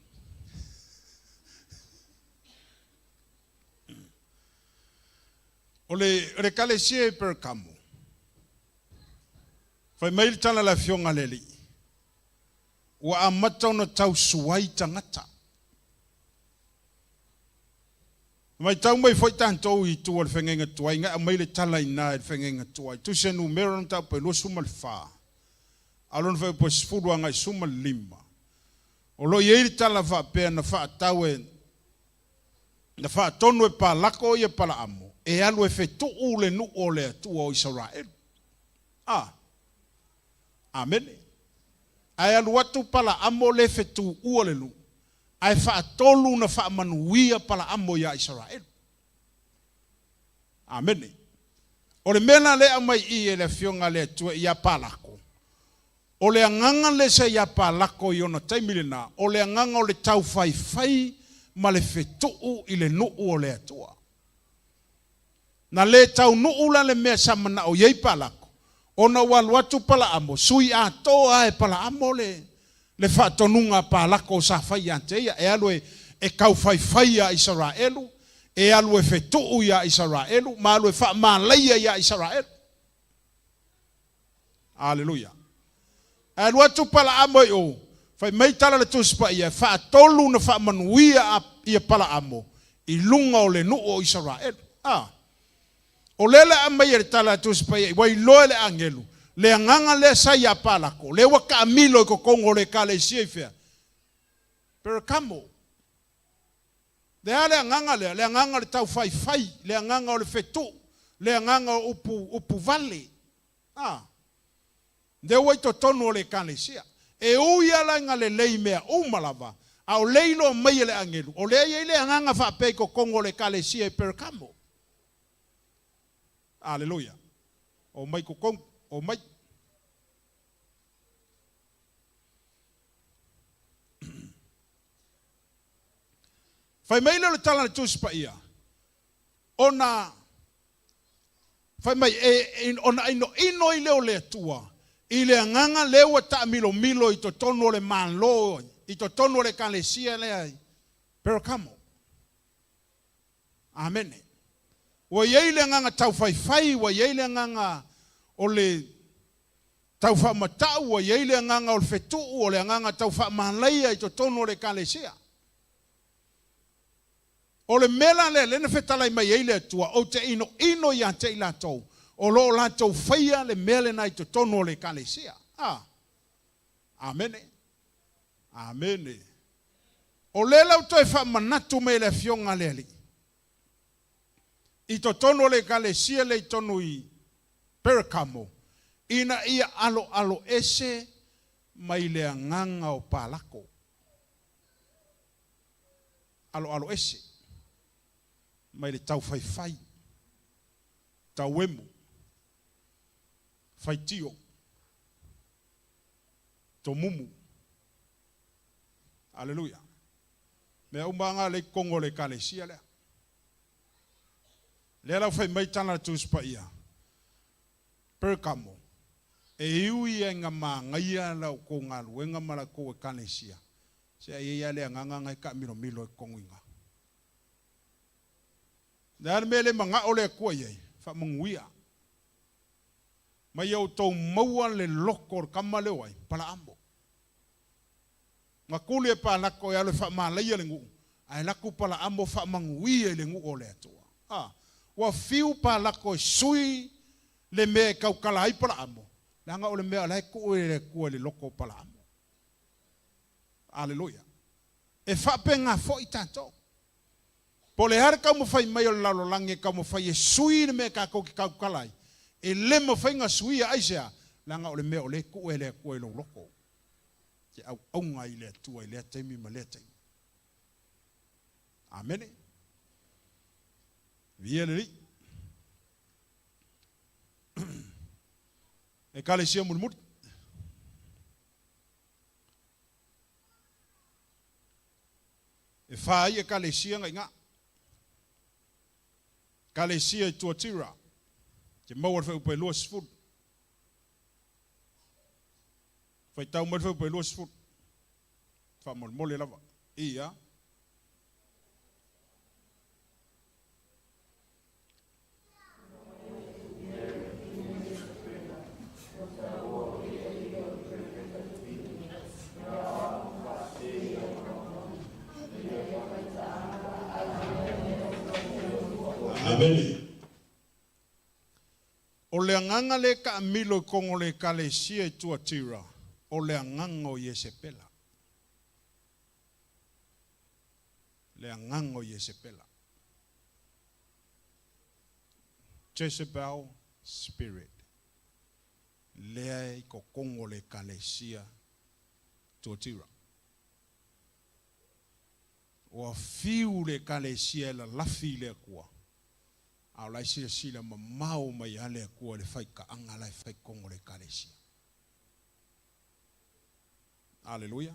O le kale sie per kamo. Whai mail tala la whionga leli. Ua a matau na tau suai tangata. Mai tau mai foi tanto i tu al whengenga tuai, ngā mai le tala i nā e whengenga tuai. Tu se nu mero na tau pe lo sumal whā. Alon whai po sifurua ngai sumal lima. O lo iei tala wha pēr na wha tau e, na wha tonu e pā lako i e pala amo. E alu e whetu u le nu o le atua o Israel. Amen. Ai alu atu pala amo le whetu u o le nu. Ai whaatolu na whaamanuia pala amo ia Israel. Amen. O le mena lea mai i e le whionga le tua ia palako. O le anganga le se ia palako i ona taimilina. O le anganga o le tau whai ma le whetuu i le nuu o le atua. Na le tau nuu la le mea samana o iei palako. Ona walu atu pala amo. Sui a toa e pala amo le. le whaatonunga pālako sa whai anteia, e alu e kau whai a Israelu, e alu e whetuu ia Israelu, ma alu e whaamalaia ia Israelu. Aleluia. E alu atu pala amo i o, whai meitala le tuspa ia, whaatolu na whaamanuia ia pala amo, i lunga o le nuu o Israelu. O lele a mai e tala tuspa ia, wai loe le angelu, le anganga le sai a palako, le waka amilo i kokongo le kale siefea. Pero kamo, le anganga le anganga le tau fai, le anganga o le fetu, le anganga o upu vale. De wai to tonu o le kale sia. E uia la nga le lei mea umalava, au leilo mai le angelu, o le anganga fa pe kokongo le kale sia per kamo. Aleluia. O mai kokongo. O mai. Fai mai le tala le tuspa ia. Ona fai mai ona ino i leo le tua. I le anganga leo ta milo i to tono le manlo, i to tono le kalesia le ai. Pero kamo. Amen. Wa yei le anganga tau fai, wa yei le anganga o le tau wha matau o yei le anganga o le fetu o le anganga tau wha manleia i to tono le kalesia. O le mela le ne fetalai mai yei le tua o te ino i ante i latou. O lo latou whaia le mele na i to tono le kalesia. Amene. Amene. O le lau toi wha manatu me le fionga leli. I to tono le kalesia le i tonu i Perkamo, ina ia alo ese mai le anganga o palako. Alo ese mai le tau fai, tau emu, fai tio, to mumu. Aleluia. Mea umanga le kongo le kalesia lea. Lea lau fai mai tana tu spa ia. Perkamo, e iui e ngā māngaia lau ko ngā luenga mara ko e kalesia. Se ia lea nganga e ka milo e konguinga. Nā mele manga ole kua iei, wha munguia. Mai au tau maua le loko kama leo ai, pala ambo. Ngā kule e pā lako e ale wha mālaia le ngu, ai lako pala ambo wha manguia le ngu ole atua. Wa fiu pā lako e sui, le me kau kala ai pala amo. Langa o le mea lai ko e le kua le loko pala amo. Aleluia. E whape ngā fo i tātou. Po le hara kau mo whai mai o lalo lange kau mo whai e sui le mea kako ki kau kala ai. E le mo whai ngā sui a aisea. Langa o le mea o le ko e le kua e lo loko. Ke au aunga i le tua i le teimi ma le teimi. Amene. Via le li. E kalesia mulmut. E whai e kalesia ngai ngā. Kalesia i 𝚟𝚑𝚎𝚘. Ke mauar whai upai luas fut. Whai tau mai whai upai luas fut. Wha mole lava. Ia. Amen. O le anganga le ka amilo kongo le kalesia i 𝚟𝚑𝚎. O le anganga o Yesepela. Le anganga o Yesepela. Jezebel spirit. Le i kongo le kalesia 𝚟𝚑𝚎. O fiu le kalesia la lafi le kua. Au lai sila ma mau mai ale kua le fai ka anga lai fai kongo le kalesia. Aleluia.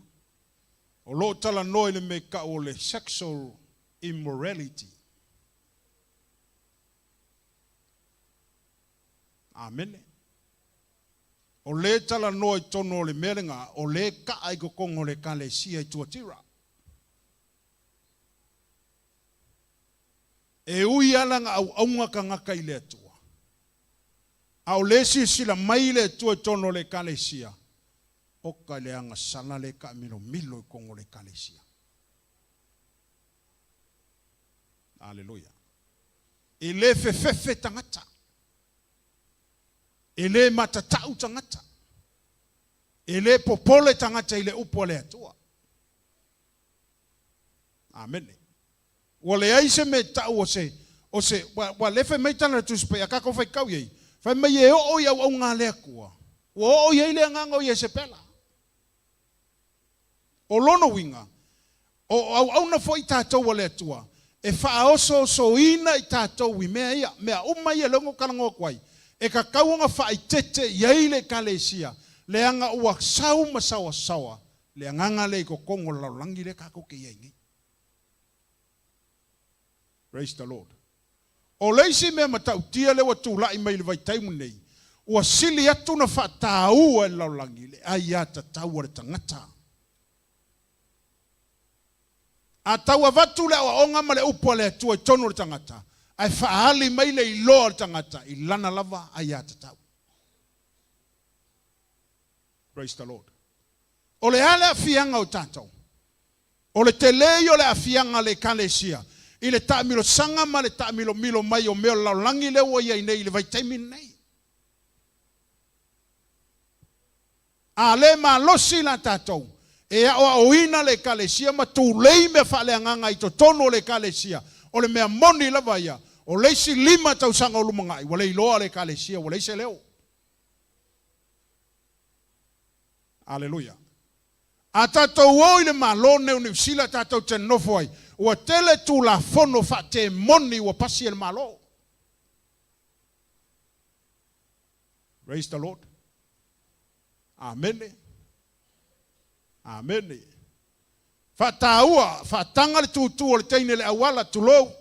O lo tala noi le me ka o le sexual immorality. Amen. O le tala noa I tono le merenga, o le ka ai ko kongo le 𝚗𝚙𝚢𝚘𝚎 I tuatira. E ui alanga au aunga ka ngaka I le atua. Au le sila mai le atua tono le 𝚗𝚙𝚢𝚘𝚎. O ka le anga sana le ka milo I kongo le 𝚗𝚙𝚢𝚘𝚎. Aleluia. E le fefefe tangata. E le matatau tangata. E le popole tangata I le upo le atua. Amen. Wa le aise me tau o se wa le fe me tana tu spe ka ko fai kau ye. Fai me ye o ya o nga le akua. O ye le nga ngo ye se pela. O lono winga. O au na foi tatou o le atua. E whaoso so ina I tātou I mea ia, mea uma ia longo karango kwai. E ka kaunga wha I tete iei le 𝚗𝚙𝚢𝚘𝚎, le anga ua sau masawa sawa, le anganga le ko kongo laulangi le kako ke iei. Praise the Lord. O leisi mea matau tia le watula I mai le vai taimu nei, ua sili atu na wha tāua e laulangi le ai ata taua le tangata. A taua watu le awa onga ma le upo le atua I tono le tangata. Ai whaali mai le I loa le tangata. I lana lava ai ata tau. Praise the Lord. O le ale afianga o tātou. O le te lei o le afianga le 𝚗𝚙𝚢𝚘𝚎. I le taamilo sanga ma le taamilo milo mai o meo laulangi le ua iei nei le vaitaimi nei. A le ma losi la tātou. E o ina le 𝚗𝚙𝚢𝚘 ma tu lei me fa le anganga I to tono le 𝚗𝚙𝚢 o le mea moni lava ia o leisi 5 tausanga o lumangai wa le iloa le 𝚗𝚙𝚢 wa leisi leo. Aleluia. A tātou o le malo neu ni sila tātou te nofo ai ua tele tu la fono fa te moni ua pasi el malo. Praise the Lord. Amen. Amen. Fataua, fatanga le tutu o le teine le awala tulou.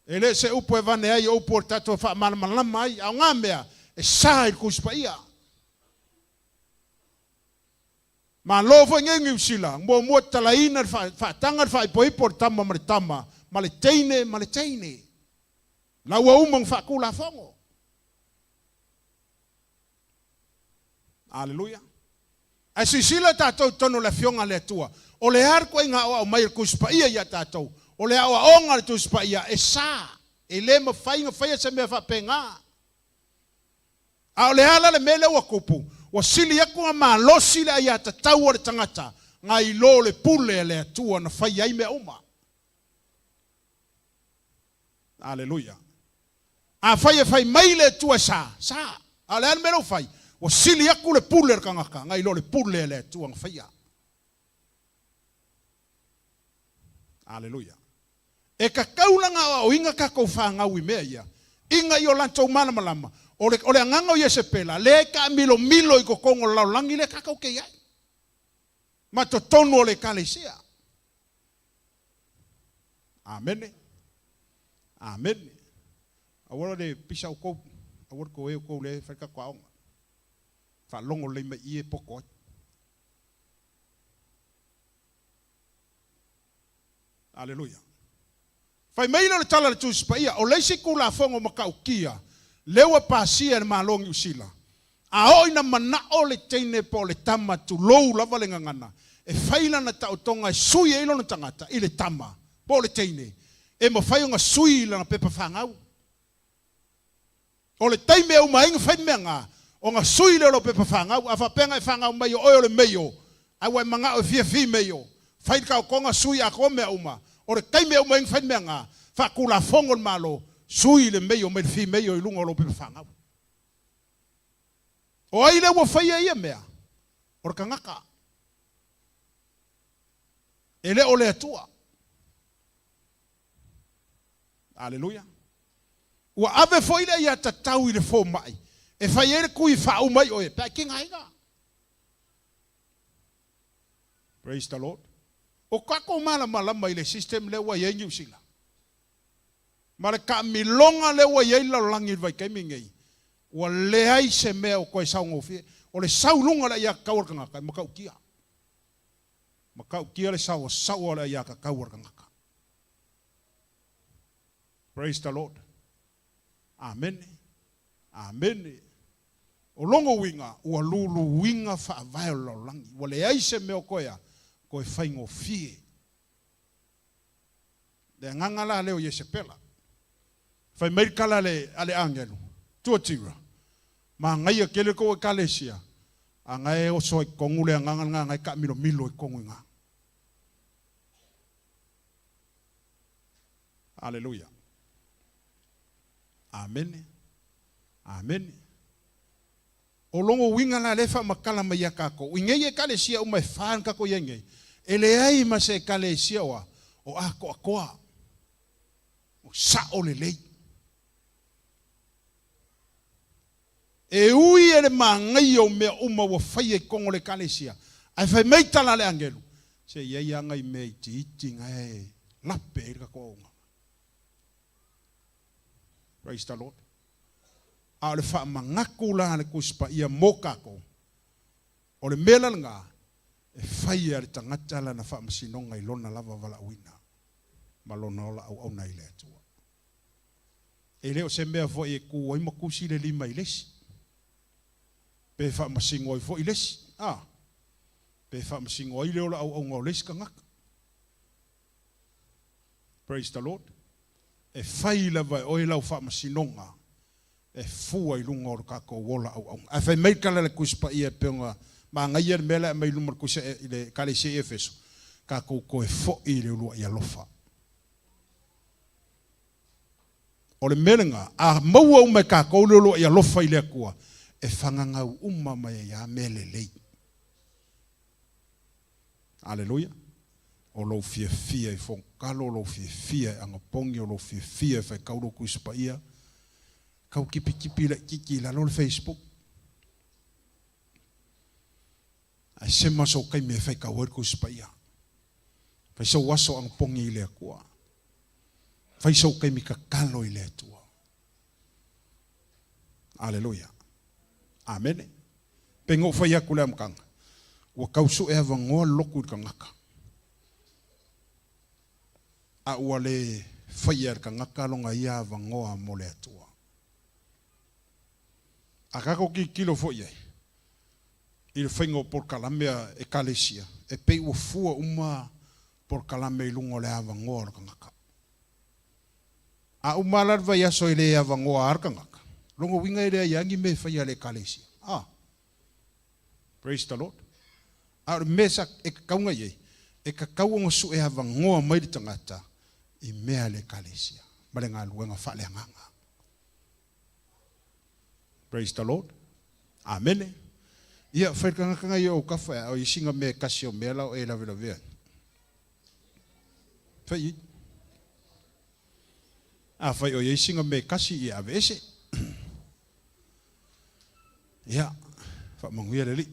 Ele se upo e vane ai upo le tato fa malama ai au ngā mea e sa I kuspaia. Ma lofo ngengi usila, mo talaina fatanga fa ipo tama ma le tama, ma le teine. La ua umang fa kula fongo. Aleluia. A sisila tātou tono le fionga le atua. O le arko I ngā o mai kuspaia ia tātou. O le awa onga le tuspaia e sa. E le ma whainga whaia se mea whapenga. A o le ala le mele ua kupu. Wa sili aku ngā mā losi le ai ata tau o le tangata. Ngā I lo le pule le atua na whaia I mea uma. Aleluia. A whaia whai mai le atua sa. Sa. A le ana mele o whai. O sili aku le pule ka ngaka, ngai lo le pule le tuang whaia. Aleluia. E ka kaulanga o inga ka kou whangau I mea ia. Inga I o lantou malama. O le anganga o iese pela, le ka milo I ko kongo laulangi le ka kou ke iai. Ma to tono o le 𝚗𝚙𝚢𝚘𝚎. Amen. Amen. Awara de pisa o kou, awara ko e o kou le whaika kwaonga. Fa longo le mai e poko. Aleluia. Fai mai le tala le tuspaia o leisi kula fongo makaukia. Lewa pasia le malongi usila. A oi na mana o le teine po le tama tu lou lava le ngangana. E faila na tautonga sui e ilo na tangata I le tama po le teine. E mo fai nga sui la na pepa whangau. O le teime au mainga fai mea ngā. O ngā sui leo pe pawhangau, a whapenga e whangau mai o oio le meio, a wai manga o fia meio, whai ka o konga sui a ko mea uma, o le kai mea uma inga whai mea ngā, whakula fongo le malo, sui le meio, me le fi meio I lunga o lo pe pawhangau. O ai le ua whai ia mea, o le kangaka. E le o le atua. Aleluia. Ua ave foi le ia tatau I le fō mai. E fai ere kui whau mai oe, pia kinga inga. Praise the Lord. O kako malama I le system le wa iei usila. Ma le ka milonga le wa iei laulangi vai kai mingei. ua leai se mea o koe saungofie, o le saulunga la ia kaua kangaka, makau kia. Makau kia le sau la ia kaua kangaka. Praise the Lord. Amen. Amen. O longo winga, ua lulu winga wha avai o laulangi. Ua leai se mea o koea, koe whaingofie. Le ngangala leo Yesepela. Fai meikala le ale angelu. Tua tira. Ma ngai a kele ko e kalesia. A ngai o soe kongu le nganganga ngai ka milo e kongu nga. Hallelujah. Amen. Amen. O longo winga la lefa makala mai a kako. Ingei e kalesia o mai whaan kako yengei. Ele ai ma se kalesia wa. O ako akoa. O sa o le lei. E ui ele mangai o mea uma wa fai e kongo le kalesia. Ai fai meitala le angelu. Se iei angai mei ti iti ngai lape e ka koonga. Praise the Lord. A le wha mangaku la le kuspa ia mokako. O le mela nga e fai a le tangata la na wha masinonga I lona lava wala uina. Malona ola AUAUNA I le atua. E leo se mea fo e ku o imakusi le lima I lesi. Pe wha masingo I fo I lesi. Pe wha masingo I leo la AUAUNA o lesi ka ngaka. Praise the Lord. E fai la vai o lau wha masinonga. E fua I lunga o kako wola AUAUNA. A fai meikala le kuspa ia peonga. Ma ngai er mela mai lumar kusa I le kalese Efeso. Kako ko e fo I le ulua ia lofa. O le melenga, a maua ume kako le ulua ia lofa I le akua. E whangangau mai ia mele lei. Aleluia. O lo fia I whongkalo, lo fia I angapongi, o lo fia I whai kauro kuspa ia. Kau kipi la kiki la lo Facebook. Ai sema so kai me whai kau kuspa ia. Whai so waso angapongi I le akua. Whai so kai mi kakalo I le atua. Aleluia. Amen. Pengo whai aku le amkanga. Ua kausu e hawa ngoa loku I ka ngaka. A ua le whai ar ka ngaka longa ia hawa ngoa mo le atua. A kako ki kilo fo iei. I le whaingo por kalamea e kalesia. E pei ua fua uma por kalamea I lungo le hawa ngoa ka ngaka. A umalar vai aso I le hawa ngoa ar ka ngaka. Longo winga I le yangi me whai le kalesia. Praise the Lord. A mesa e kaunga iei. E ka kaunga su e hawa ngoa mai di tangata. I mea le kalesia. Mare ngā luenga wha le nganga. Praise the Lord. Amen. Ia, whaikangakanga I o kawha o I singa me kasi o mea lau e lawe lawe. Whai. Whai o I singa me kasi I avese. Ia, wha manguia le li.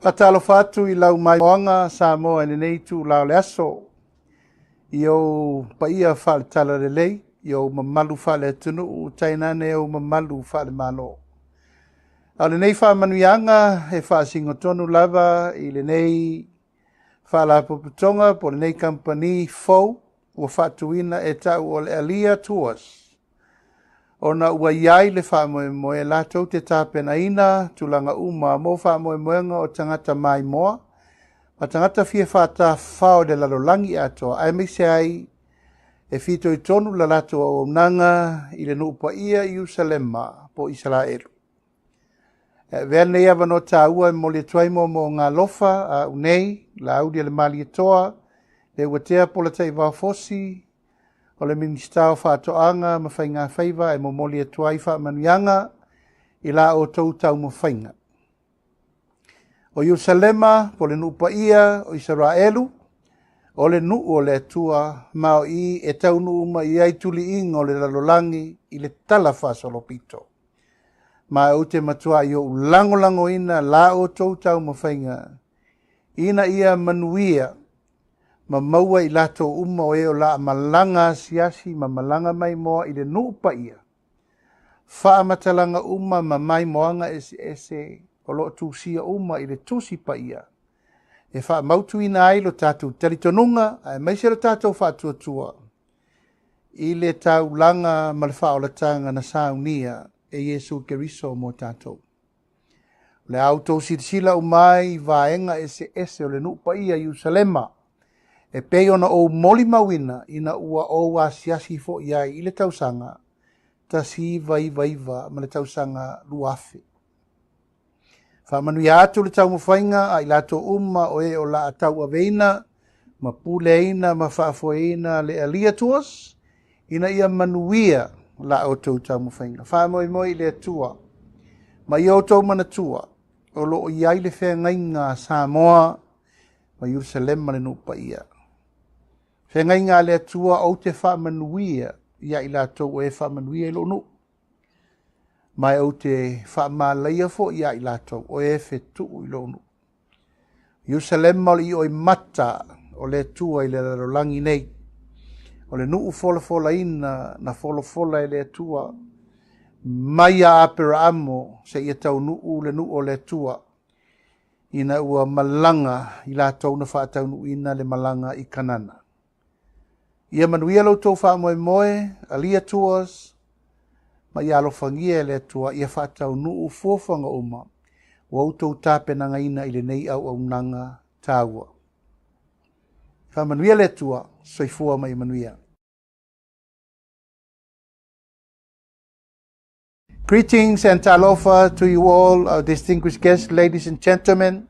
Patalo fatu I lau mai oanga sa moa nei tu lau le aso. Io paia fale tala le lei, io mamalu fale tunu u tainane o mamalu fale malo. Ale nei fa manuianga e fa singotonu lava I le nei fa la popotonga po le nei company fo o fatuina e tau o le alia tours. Ona ua iai le wha moe latou te tāpena ina, tulanga uma mo wha moe moenga o tangata mai moa, Ma tangata fia whata whao de lalolangi atoa, ai meise ai e whito I tonu la lato o nanga I le nuupa ia I Usalema po Israelu. Verne ia vano tāua mo le tuaimo mo ngā lofa a unei, la audia le mali atoa, le watea po la tai fosi, o le ministao whaatoanga ma whai ngā whaiva e mo moli atuai wha manuianga, I la o tau tau mo whainga. O Yerusalema, po le nuupa ia o Israelu, o le nuu o le atua, mao I e tau nuu ma I ai tuli ingo le lalolangi I le tala whasolopito. Ma o te matua I o lango ina la o tau tau mo whainga. Ina ia manuia, ma maua I lato uma o eo la malanga siasi ma malanga mai moa I le nuupa ia. Wha matalanga uma ma mai moanga ese o lo tusia uma I le tusi pa ia. E wha mautu ina ai lo tātou taritonunga, ai maise lo tātou wha tua. I le tau langa ma le wha o la tanga na saunia e Yesu Keriso mo tātou. Le auto sila umai vaenga ese o le nupa ia Yerusalema. E pei ona o moli mawina ina ua o wa siasi fo iai I le tausanga. Ta si vaiva ma le tausanga luafe. Whamanu atu le tau mawhainga ai lato uma o e o la atau aveina, ma puleina, ma whaafoeina le alia tuas, ina ia manuia la o tau tau mawhainga. Whamoi le atua, ma i o tau mana tua, o lo o iai le whea ngainga Samoa, ma Yerusalema le nupa ia. Whea ngainga le atua o te whamanuia, ia I lato o e whamanuia I lo nu. Mai o te whaamalaia fo ia I lato o e whetu I lonu. Yerusalema I o I mata o le tua I le larolangi nei. O le nuu fola ina na fola I le tua. Mai a apera amo se ia tau nuu le nuu o le tua. Ina ua malanga I lato na whaatau nuu ina le malanga I kanana. Ia manuia lo tau whaamoe alia tuas. Ma ia lo fangia le tua ia whaatau nuu fofanga uma. Wa utou tape nanga ina I le nei au nanga tāua. Whamanuia le tua, soifua mai manuia. Greetings and talofa to you all, our distinguished guests, ladies and gentlemen.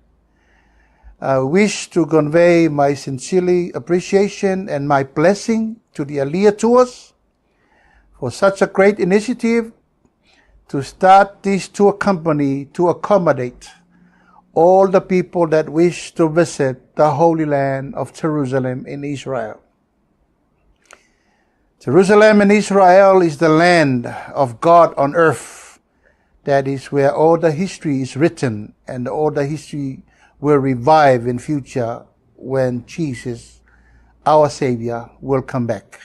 I wish to convey my sincerely appreciation and my blessing to the Aliyah tours for such a great initiative to start this tour company to accommodate all the people that wish to visit the Holy Land of Jerusalem in Israel. Jerusalem in Israel is the land of God on earth. That is where all the history is written and all the history will revive in future when Jesus, our Savior, will come back.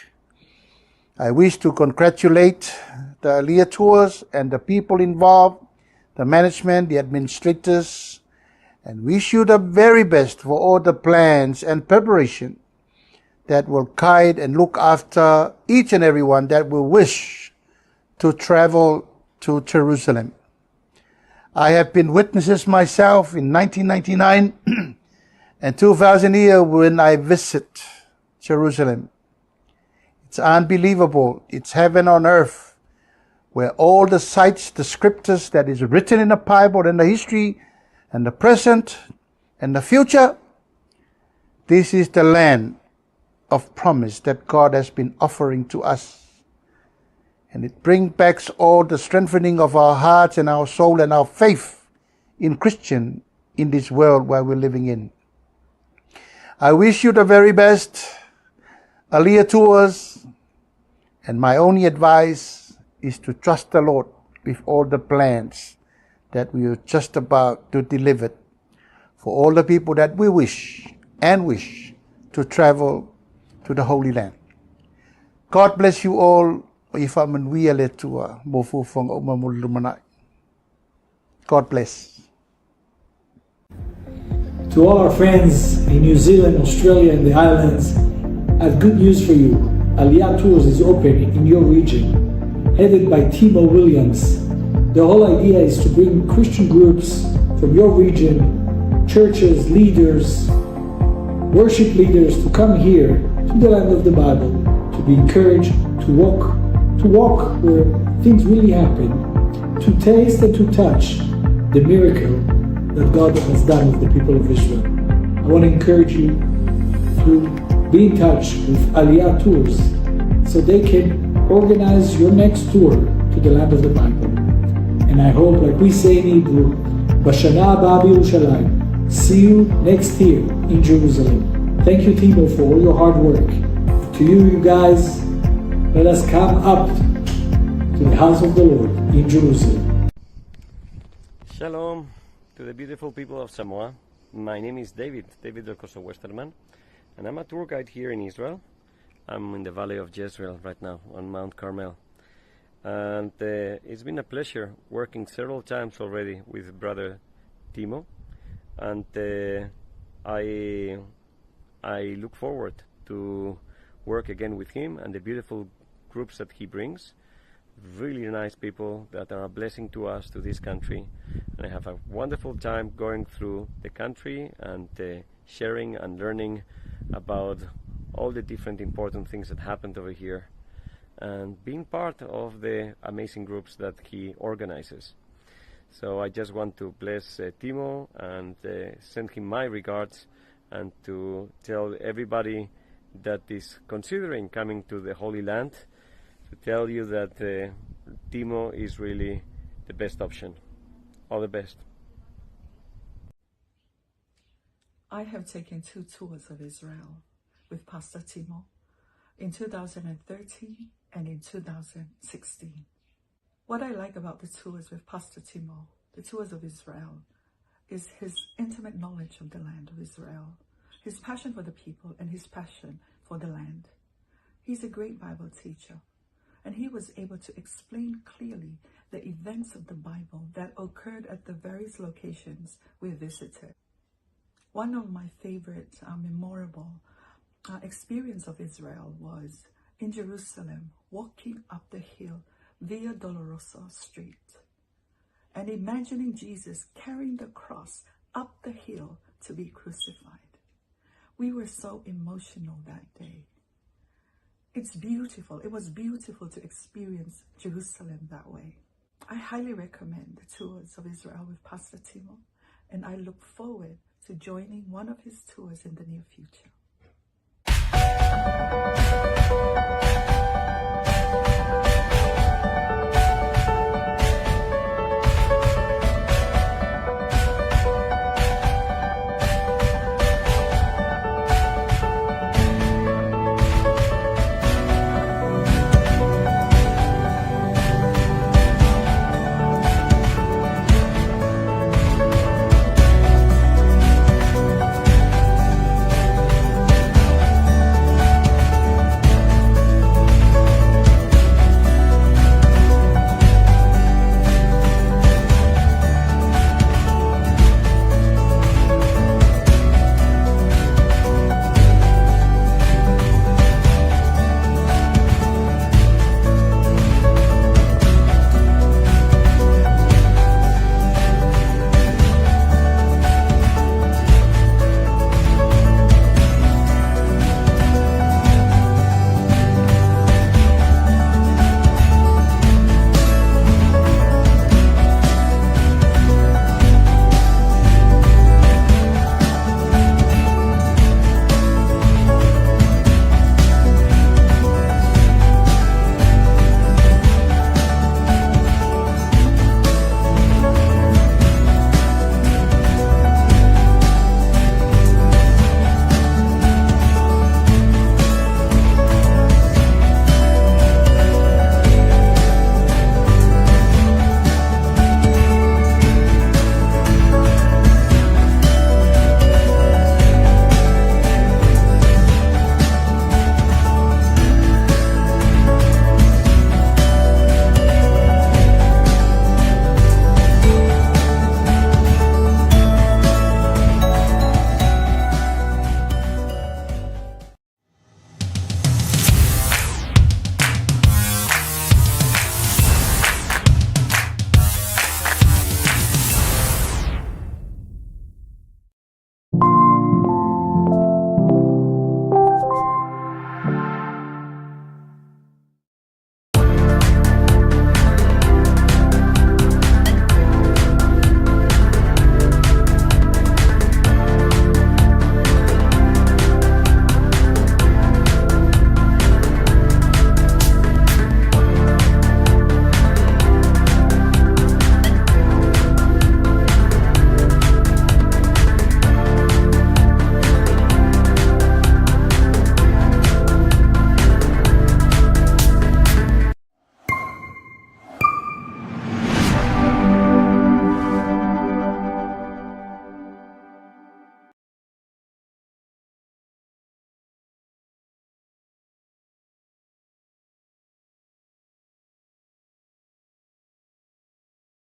I wish to congratulate the Aliyah tours and the people involved, the management, the administrators, and wish you the very best for all the plans and preparation that will guide and look after each and everyone that will wish to travel to Jerusalem. I have been witnesses myself in 1999 and 2000 year when I visit Jerusalem. It's unbelievable. It's heaven on earth, where all the sites, the scriptures that is written in the Bible and the history and the present and the future, this is the land of promise that God has been offering to us. And it brings back all the strengthening of our hearts and our soul and our faith in Christian in this world where we're living in. I wish you the very best, Aliyah tours, and my only advice is to trust the Lord with all the plans that we are just about to deliver for all the people that we wish to travel to the Holy Land. God bless you all. God bless. To all our friends in New Zealand, Australia and the islands, I have good news for you. Aliyah Tours is open in your region, headed by Timo Williams. The whole idea is to bring Christian groups from your region, churches, leaders, worship leaders to come here to the land of the Bible, to be encouraged, to walk where things really happen, to taste and to touch the miracle that God has done with the people of Israel. I want to encourage you to be in touch with Aliyah Tours so they can organize your next tour to the land of the Bible. And I hope, like we say in Hebrew, Bashana Haba B'Yerushalayim. See you next year in Jerusalem. Thank you, Timo, for all your hard work. To you guys, let us come up to the house of the Lord in Jerusalem. Shalom to the beautiful people of Samoa. My name is David 𝚘𝚘𝚙𝚢𝚘𝚘, and I'm a tour guide here in Israel. I'm in the Valley of Jezreel right now on Mount Carmel. And it's been a pleasure working several times already with Brother Timo. And I look forward to work again with him and the beautiful groups that he brings. Really nice people that are a blessing to us, to this country. And I have a wonderful time going through the country and sharing and learning about all the different important things that happened over here, and being part of the amazing groups that he organizes. So I just want to bless Timo and send him my regards, and to tell everybody that is considering coming to the Holy Land, to tell you that Timo is really the best option. All the best. I have taken 2 tours of Israel with Pastor Timo in 2013 and in 2016. What I like about the tours with Pastor Timo, the tours of Israel, is his intimate knowledge of the land of Israel, his passion for the people, and his passion for the land. He's a great Bible teacher, and he was able to explain clearly the events of the Bible that occurred at the various locations we visited. One of my favorite memorable experience of Israel was in Jerusalem, walking up the hill Via Dolorosa Street and imagining Jesus carrying the cross up the hill to be crucified. We were so emotional that day. It's beautiful. It was beautiful to experience Jerusalem that way. I highly recommend the tours of Israel with Pastor Timo, and I look forward to joining one of his tours in the near future.